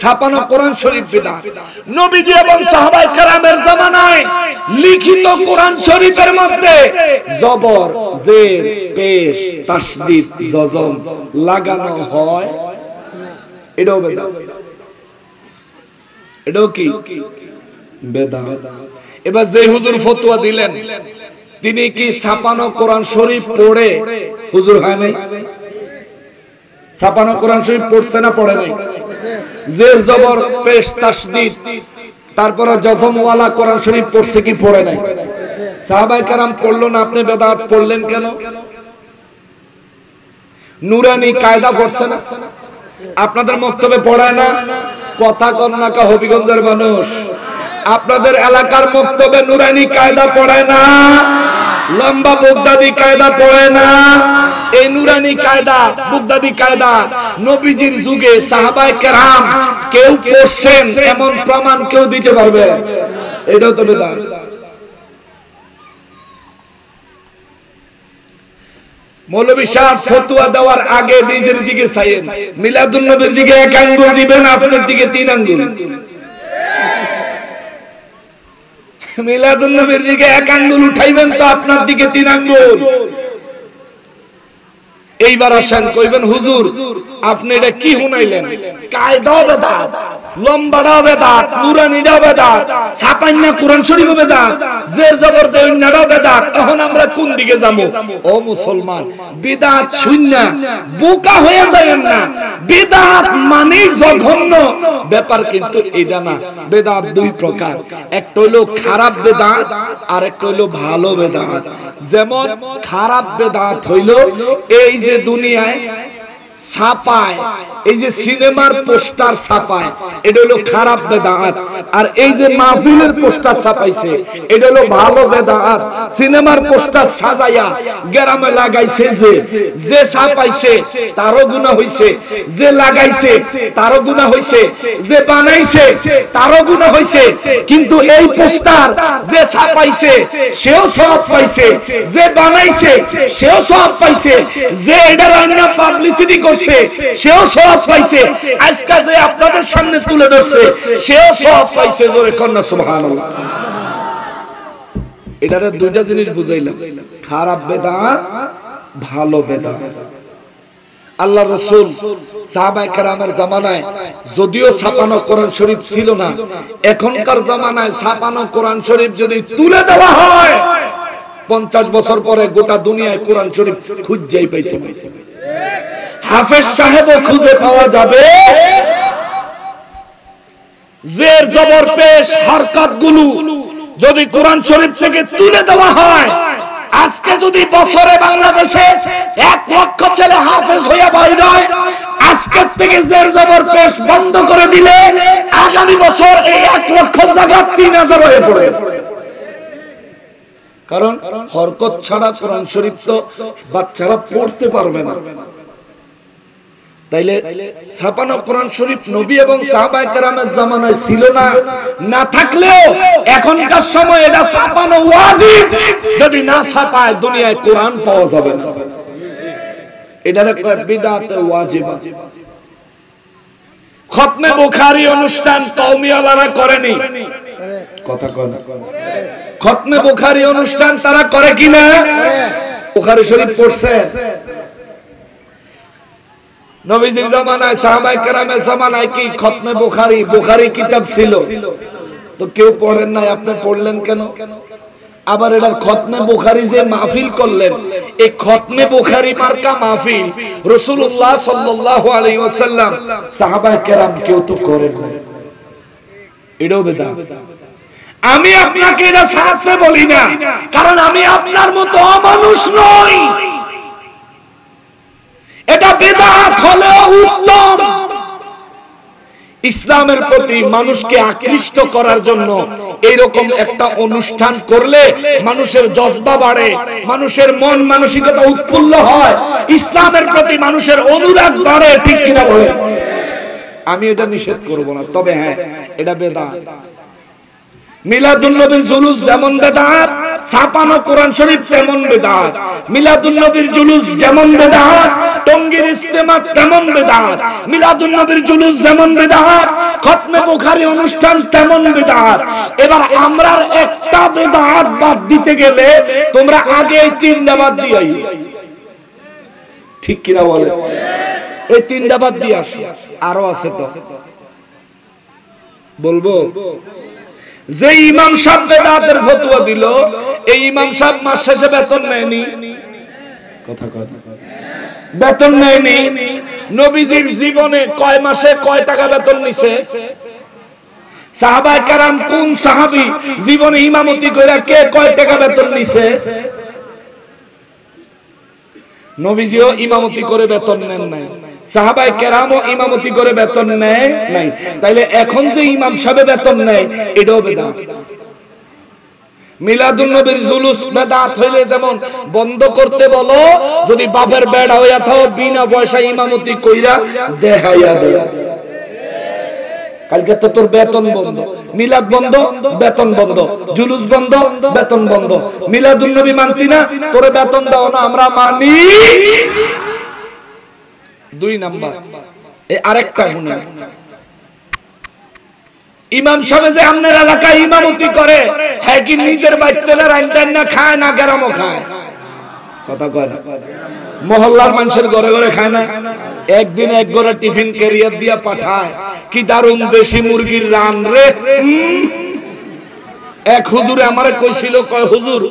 ছাপানো কোরআন শরীফ বেদাত। নবীজি এবং সাহাবায়ে কেরামের জামানায় লিখিত কোরআন শরীফের মধ্যে জবর, জের, পেশ, তাসদীদ, জজম লাগানো হয়, এটাও বেদাত। এটাও কি বেদাত? এবার যে হুজুর ফতোয়া দিলেন, তিনি কি ছাপানো কোরআন শরীফ পড়ে হুজুর হয় নাই? ছাপানো কোরআন শরীফ পড়ছে না পড়ে নাই? জের, জবর, পেশ, তাসদীদ, তারপর জজমওয়ালা কোরআন শরীফ পড়ছে কি পড়ে নাই? সাহাবায়ে কেরাম পড়লো না, আপনি বেদাত পড়লেন কেন? নুরানি কায়দা পড়ছে না? আপনাদের মক্তবে পড়ায় না? কথা কন না কা হবিগঞ্জের মানুষ, আপনাদের এলাকার মক্তবে নুরানি কায়দা পড়ায় না? লম্বা বুগদাদি কায়দা পড়ে না? এই নুরানি কায়দা, বুগদাদি কায়দা নবীজির যুগে সাহাবায়ে কেরাম কেউ পড়ছেন এমন প্রমাণ কেউ দিতে পারবে? এটাও তো বেদাত। মৌলভী সাহেব ফতোয়া দেওয়ার আগে নিজের দিকে চাইয়েন, মিলাদুন নবীর দিকে 1 আঙ্গুল দিবেন, আপনার দিকে 3 আঙ্গুল। মিলাদুন নবীর দিকে 1 আঙ্গুল উঠাইবেন তো আপনার দিকে 3 আঙ্গুল। এইবার আসেন, কইবেন হুজুর আপনি এটা কি শুনাইলেন? কায়দাও বেদাত, লম্বাটাও বেদাত, নুরানিটাও বেদাত, ছাপান্না কোরআন শরীফও বেদাত, জের জবর দেওয়াটাও বেদাত। এখন আমরা কোন দিকে যাবো? ও মুসলমান, বিদআত শুননা বোকা হয়ে যাবেন না। বিদআত মানে জঘন্য ব্যাপার, কিন্তু এটা না। বেদাত 2 প্রকার, একটা হলো খারাপ বেদাত আর একটা হলো ভালো বেদাত। যেমন খারাপ বেদাত হইলো এই যে দুনিয়ায় ছাপায়, এই যে সিনেমার পোস্টার ছাপায়, এটা হলো খারাপ বেদাত। আর এই যে মাহফিলের পোস্টার ছাপাইছে, এটা হলো ভালো বেদাত। সিনেমার পোস্টার সাজাইয়া গ্রামে লাগাইছে, যে ছাপাইছে তারও গুনাহ হইছে, যে লাগাইছে তারও গুনাহ হইছে, যে বানাইছে তারও গুনাহ হইছে। কিন্তু এই পোস্টার যে ছাপাইছে সেও সওয়াব পাইছে, যে বানাইছে সেও সওয়াব পাইছে, যে এটার অন্য পাবলিসিটি করছে সেও সওয়াব পাইছে, আজকে যে আপনাদের সামনে তুলে ধরছে সেও সওয়াব পাইছে। জোরে কন্না সুবহানাল্লাহ। এটারে দুইটা জিনিস বুঝাইলাম, খারাপ বেদাত, ভালো বেদাত। আল্লাহর রাসূল সাহাবায়ে কেরামের জামানায় যদিও ছাপানো কোরআন শরীফ ছিল না, এখনকার জামানায় ছাপানো কোরআন শরীফ যদি তুলে দেওয়া হয় 50 বছর পরে গোটা দুনিয়ায় কোরআন শরীফ খুঁজেই পাইতে পাইতে, হাফেজ সাহেবও খুঁজে পাওয়া যাবে। জের জবর পেশ হরকতগুলো যদি কোরআন শরীফ থেকে তুলে দেওয়া হয়, আজকে যদি বছরে বাংলাদেশে 1 লক্ষ ছেলে হাফেজ হইয়া বাইর হয়, আজকে থেকে জের জবর পেশ বন্ধ করে দিলে আগামী বছর এই 1 লক্ষ জায়গা 3000 হয়ে পড়ে। কারণ হরকত ছাড়া কোরআন শরীফ তো বাচ্চারা পড়তে পারবে না। তাইলে ছাপানো কোরআন শরীফ নবী এবং সাহাবায়ে কেরামের জামানায় ছিল না, না থাকলেও এখনকার সময় এটা ছাপানো ওয়াজিব। যদি না ছাপায় দুনিয়ায় কোরআন পাওয়া যাবে না। এটার একটা বিদআত ওয়াজিব। খতমে বুখারী অনুষ্ঠান কওমিয়ালারা করেনি, কথা কয় না। খতমে বুখারী অনুষ্ঠান তারা করে কিনা? বুখারী শরীফ পড়ছে নবীজির জামানায়, সাহাবায়ে কেরামের জামানায় কি খতমে বুখারী কিতাব ছিল? তো কেউ পড়েন নাই, আপনি পড়লেন কেন? আবার এটার খতমে বুখারী যে মাহফিল করলেন, এই খতমে বুখারী মার্কা মাহফিল রাসূলুল্লাহ সাল্লাল্লাহু আলাইহি ওয়াসাল্লাম সাহাবায়ে কেরাম কেউ তো করেন না, এটাও বেদাত। আমি আপনাকে এটা ছাড়তে বলি না, কারণ আমি আপনার মতো অমানুষ নই। এটা বেদাত হলেও উত্তম। ইসলামের প্রতি মানুষকে আকৃষ্ট করার জন্য এইরকম একটা অনুষ্ঠান করলে মানুষের জজবা বাড়ে, মানুষের মন মানসিকতা উৎফুল্ল হয়, ইসলামের প্রতি মানুষের অনুরাগ বাড়ে, ঠিক কিনা বলে? আমি এটা নিষেধ করব না, তবে হ্যাঁ এটা বেদাত। মিলাদুন নবীর জুলুস যেমন বেদাত, ছাপানো কোরআন শরীফ তেমন বেদাত। মিলাদুন নবীর জুলুস যেমন বেদাত, টঙ্গীর ইজতেমা তেমন বেদাত। মিলাদুন নবীর জুলুস যেমন বেদাত, খতমে বুখারী অনুষ্ঠান তেমন বেদাত। এবার আমরা একটা বেদাত বাদ দিতে গেলে তোমরা আগে এই 3টা বাদ দিয়াই, ঠিক কিনা বলে? এই 3টা বাদ দিয়ে আসো, আরো আছে তো বলবো। যে ইমাম সাহেব বেদাতের ফতোয়া দিল, এই ইমাম সাহেব মাস শেষে বেতন নেয়নি, কথা কথা বেতন নেয়নি। নবীজির জীবনে কয় মাসে কয় টাকা বেতন নিছে? সাহাবায়ে কেরাম কোন সাহাবী জীবনে ইমামতি কইরা কে কয় টাকা বেতন নিছে? নবীজিও ইমামতি করে বেতন নেন নাই, সাহাবায়ে কেরামও ইমামতি করে বেতন নেয় নাই। তাইলে এখন যে ইমাম সাহেব বেতন নেয় এটাও বেদাত। মিলাদুন নবীর জুলুস বেদাত হইলে যেমন বন্ধ করতে বলো, যদি বাপের বেড়া হইয়া থাও বিনা পয়সায় ইমামতি কইরা দেখাইয়া দেয়। কালকে তো তোর বেতন বন্ধ, মিলাদ বন্ধ, বেতন বন্ধ, জুলুস বন্ধ, বেতন বন্ধ। মিলাদুন নবী মানতি না, তোরে বেতন দাও না, আমরা মানি। 2 নাম্বার, এই আরেকটা শুনেন, ইমাম সাহেব যে আপনার এলাকায় ইমামতি করে, হ্যাঁ কি নিজের বাইতেলে রাইতেন না খায় না গেরামও খায়? কথা কয় না। মহল্লার মানুষের ঘরে ঘরে খায় না? একদিন এক ঘরে টিফিন ক্যারিয়ার দিয়া পাঠায়, কি দারুন দেশি মুরগির রান রে। এক হুজুরে আমারে কইছিল, কয় হুজুর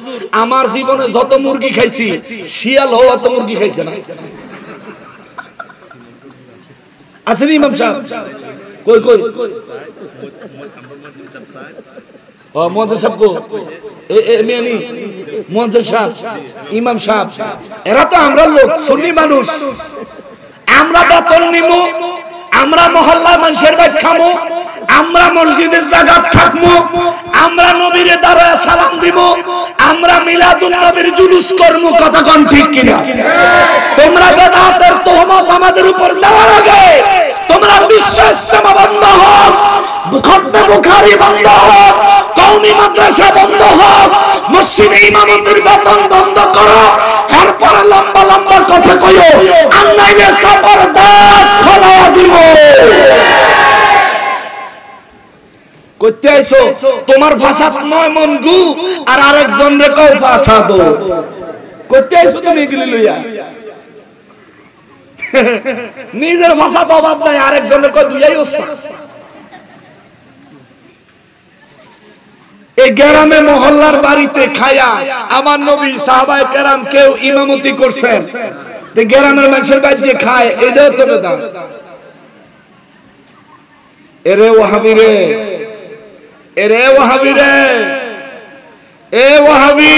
আমার জীবনে যত মুরগি খাইছি শিয়াল হওয়া তো মুরগি খাইছে না। আসেন ইমাম সাহেব, কই কই ও মহাজন সাহেব কো এ মেনি মহাজন সাহেব, ইমাম সাহেব, এরা তো আমরা লোক সুন্নি মানুষ। আমরা বেতন নিমু, আমরা মহল্লা মানুষের বাড়ি খামু, আমরা মসজিদের জায়গা থাকবো, আমরা নবীরে দাঁড়ায় সালাম দিব, আমরা মিলাদুন নবীর জুলুস করব। কথা কোন ঠিক কিনা? তোমরা বেদাতের তহমত আমাদের উপর দেওয়ার আগে তোমরা বিশ্বাস ইজতেমা বন্ধ হোক, খতমে বুখারী বন্ধ হোক, কওমি মাদ্রাসা বন্ধ হোক, মসজিদে ইমামতির বেতন বন্ধ করো, এরপর লম্বা লম্বা কথা কইও, আর নাইলে সফর দাঁত খোলা দিব। কইতে আইছো তোমার ফাসাদ 9 মন গু আর আরেকজন রে কও ফাসাদ। কইতে আইছো তুমি এগুলি লইয়া? নিজের ফাসাদ অভাব নাই, আরেকজন রে কই দুইয়াই ওস্তাদ। এই গ্রামে মহল্লার বাড়িতে খায়া আমার নবী সাহাবায়ে কেরাম কেউ ইমামতি করছেন, তে গ্রামের মানুষের বাড়িতে খায়, এটাও তো বেদাত। এরে ওয়াহাবি রে, এরে ওয়াহাবি রে, এ ওয়াহাবি,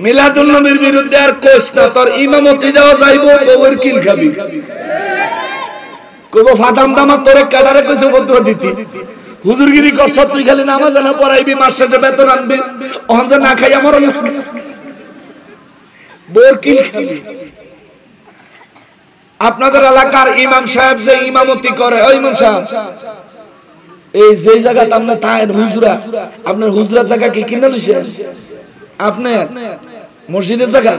মিলাদুন নবীর বিরুদ্ধে আর কোস না, তোর ইমামতি দেওয়া যাইব, বউয়ের কিল খাবি। কইব ফাদাম দামা তোরে কাডারে কইছো বদুয়া দিতি, হুজুরগিরি করছ তুই, খালি নামাজ না পড়াইবি, মাস শেষে বেতন আনবি, ওখানে না খাই আমার বউয়ের কিল খাবি। আপনাদের এলাকার ইমাম সাহেব যে ইমামতি করে, ওই ইমাম সাহেব এই যে জায়গাতে আপনি থাকেন হুজরা, আপনার হুজরার জায়গা কি কিনে লইছেন? আপনি মসজিদের জায়গা,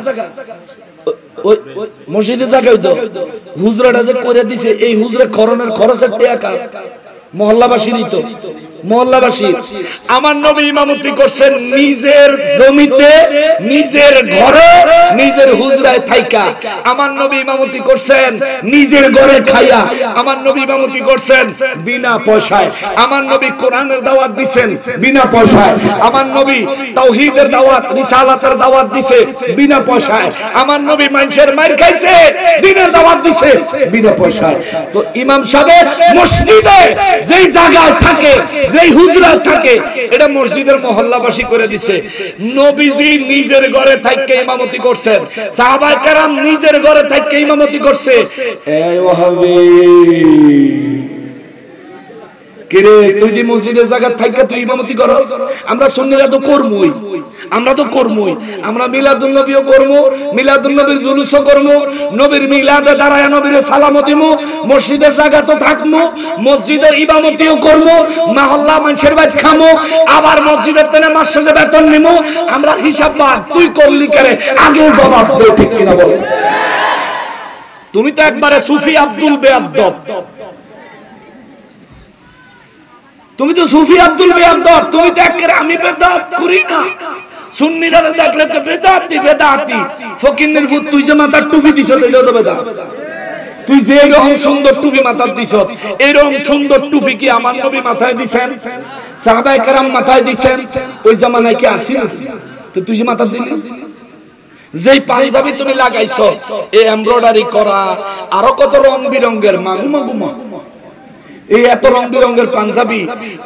মসজিদের জায়গায় তো হুজরাটা যে করে দিছে, এই হুজরা খরনের খরচের টাকা মহল্লাবাসীরই তো, মহল্লাবাসীর। আমার নবী ইমামতি করছেন নিজের জমিতে, নিজের ঘরে, নিজের হুজরায় থাইকা। আমার নবী ইমামতি করছেন নিজের ঘরে খাইয়া। আমার নবী ইমামতি করছেন বিনা পয়সায়। আমার নবী কোরআনের দাওয়াত দিবেন বিনা পয়সায়। আমার নবী তাওহীদের দাওয়াত, রিসালাতের দাওয়াত দিছে বিনা পয়সায়। আমার নবী মানুষের মার খাইছে, দ্বীনের দাওয়াত দিছে বিনা পয়সায়। তো ইমাম সাহেব মসজিদে যেই জায়গায় থাকে, যেই হুজরা থাকে, এটা মসজিদের মহল্লাবাসী করে দিছে। নবীজি নিজের ঘরে থাইকে ইমামতি করছেন, সাহাবায়ে কেরাম নিজের ঘরে থাইকে ইমামতি করছে। এই ওয়াহাবি কিরে, তুই দি মসজিদের জায়গা থাইকে তুই ইমামতি করস? আমরা সুন্নিরা তো করমুই, আমরা তো করমুই। আমরা মিলাদুন নবীও করমু, মিলাদুন নবীর জুলুসও করমু, নবীর মিলাদে দাঁড়ায় নবীর সালামও দিমু, মসজিদের জায়গা তো থাকমু, মসজিদের ইমামতিও করমু, মহল্লা মানুষের বাড়ি খামু, আবার মসজিদের তেনে মাস শেষে বেতন নিমু। আমরা হিসাব বাদ, তুই করলি করে আগে জবাব দে, ঠিক কিনা বল? তুমি তো একবারে সুফি আব্দুল বেয়াদ্দব, তুমি তো সুফি আব্দুল বেয়াদ্দব, তুমি তো একেবারে আমি বেদাত করি না। সুন্নিরা দেখলে তো বেদাতি বেদাতি, ফকিন্নের ভূত। তুই যে মাথার টুপি দিছ এটাও তো বেদাত। তুই যে এরকম সুন্দর টুপি মাথায় দিছ, এরকম সুন্দর টুপি কি আমার নবী মাথায় দিছেন? সাহাবায়ে কেরাম মাথায় দিছেন? ওই জামানায় কি আসি না? তো তুই যে মাথা দিলি, যেই পাঞ্জাবি তুমি লাগাইছো, এই এমব্রয়ডারি করা, আরো কত রং বিরঙ্গের, মাগু মাগু মা, এই এত রং বিরঙ্গের পাঞ্জাবি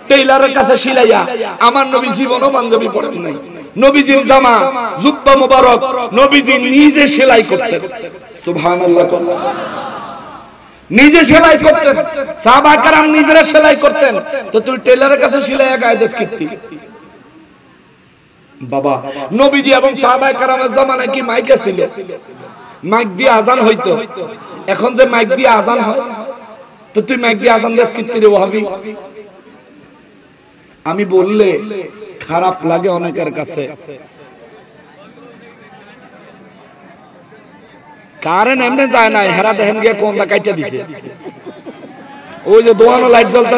টেইলারের কাছে সিলাইয়া। আমার নবী জীবনও পাঞ্জাবি পরেন নাই। নবীজির জামা জুব্বা মুবারক নবীজি নিজে সেলাই করতেন, সুবহানাল্লাহ, নিজে সেলাই করতেন, সাহাবায়ে কেরাম নিজেরা সেলাই করতেন। তো তুই টেইলারের কাছে সিলাইয়া গায়ে দেশ কীর্তি বাবা। নবীজি এবং সাহাবায়ে কেরামের জামানায় কি মাইক ছিল? মাইক দিয়ে আজান হইতো। এখন যে মাইক দিয়ে আজান হয়, তো তুই মাইক দিয়ে আজান দেশ কীর্তি রে ওয়াহাবি? আমি বললে খারাপ লাগে অনেকের কাছে, কারণ এমনি যায় না, হেরা দেখেন গিয়ে কোনটা কাইটা দিছে। ওই যে দোয়ানো লাইট জ্বলতে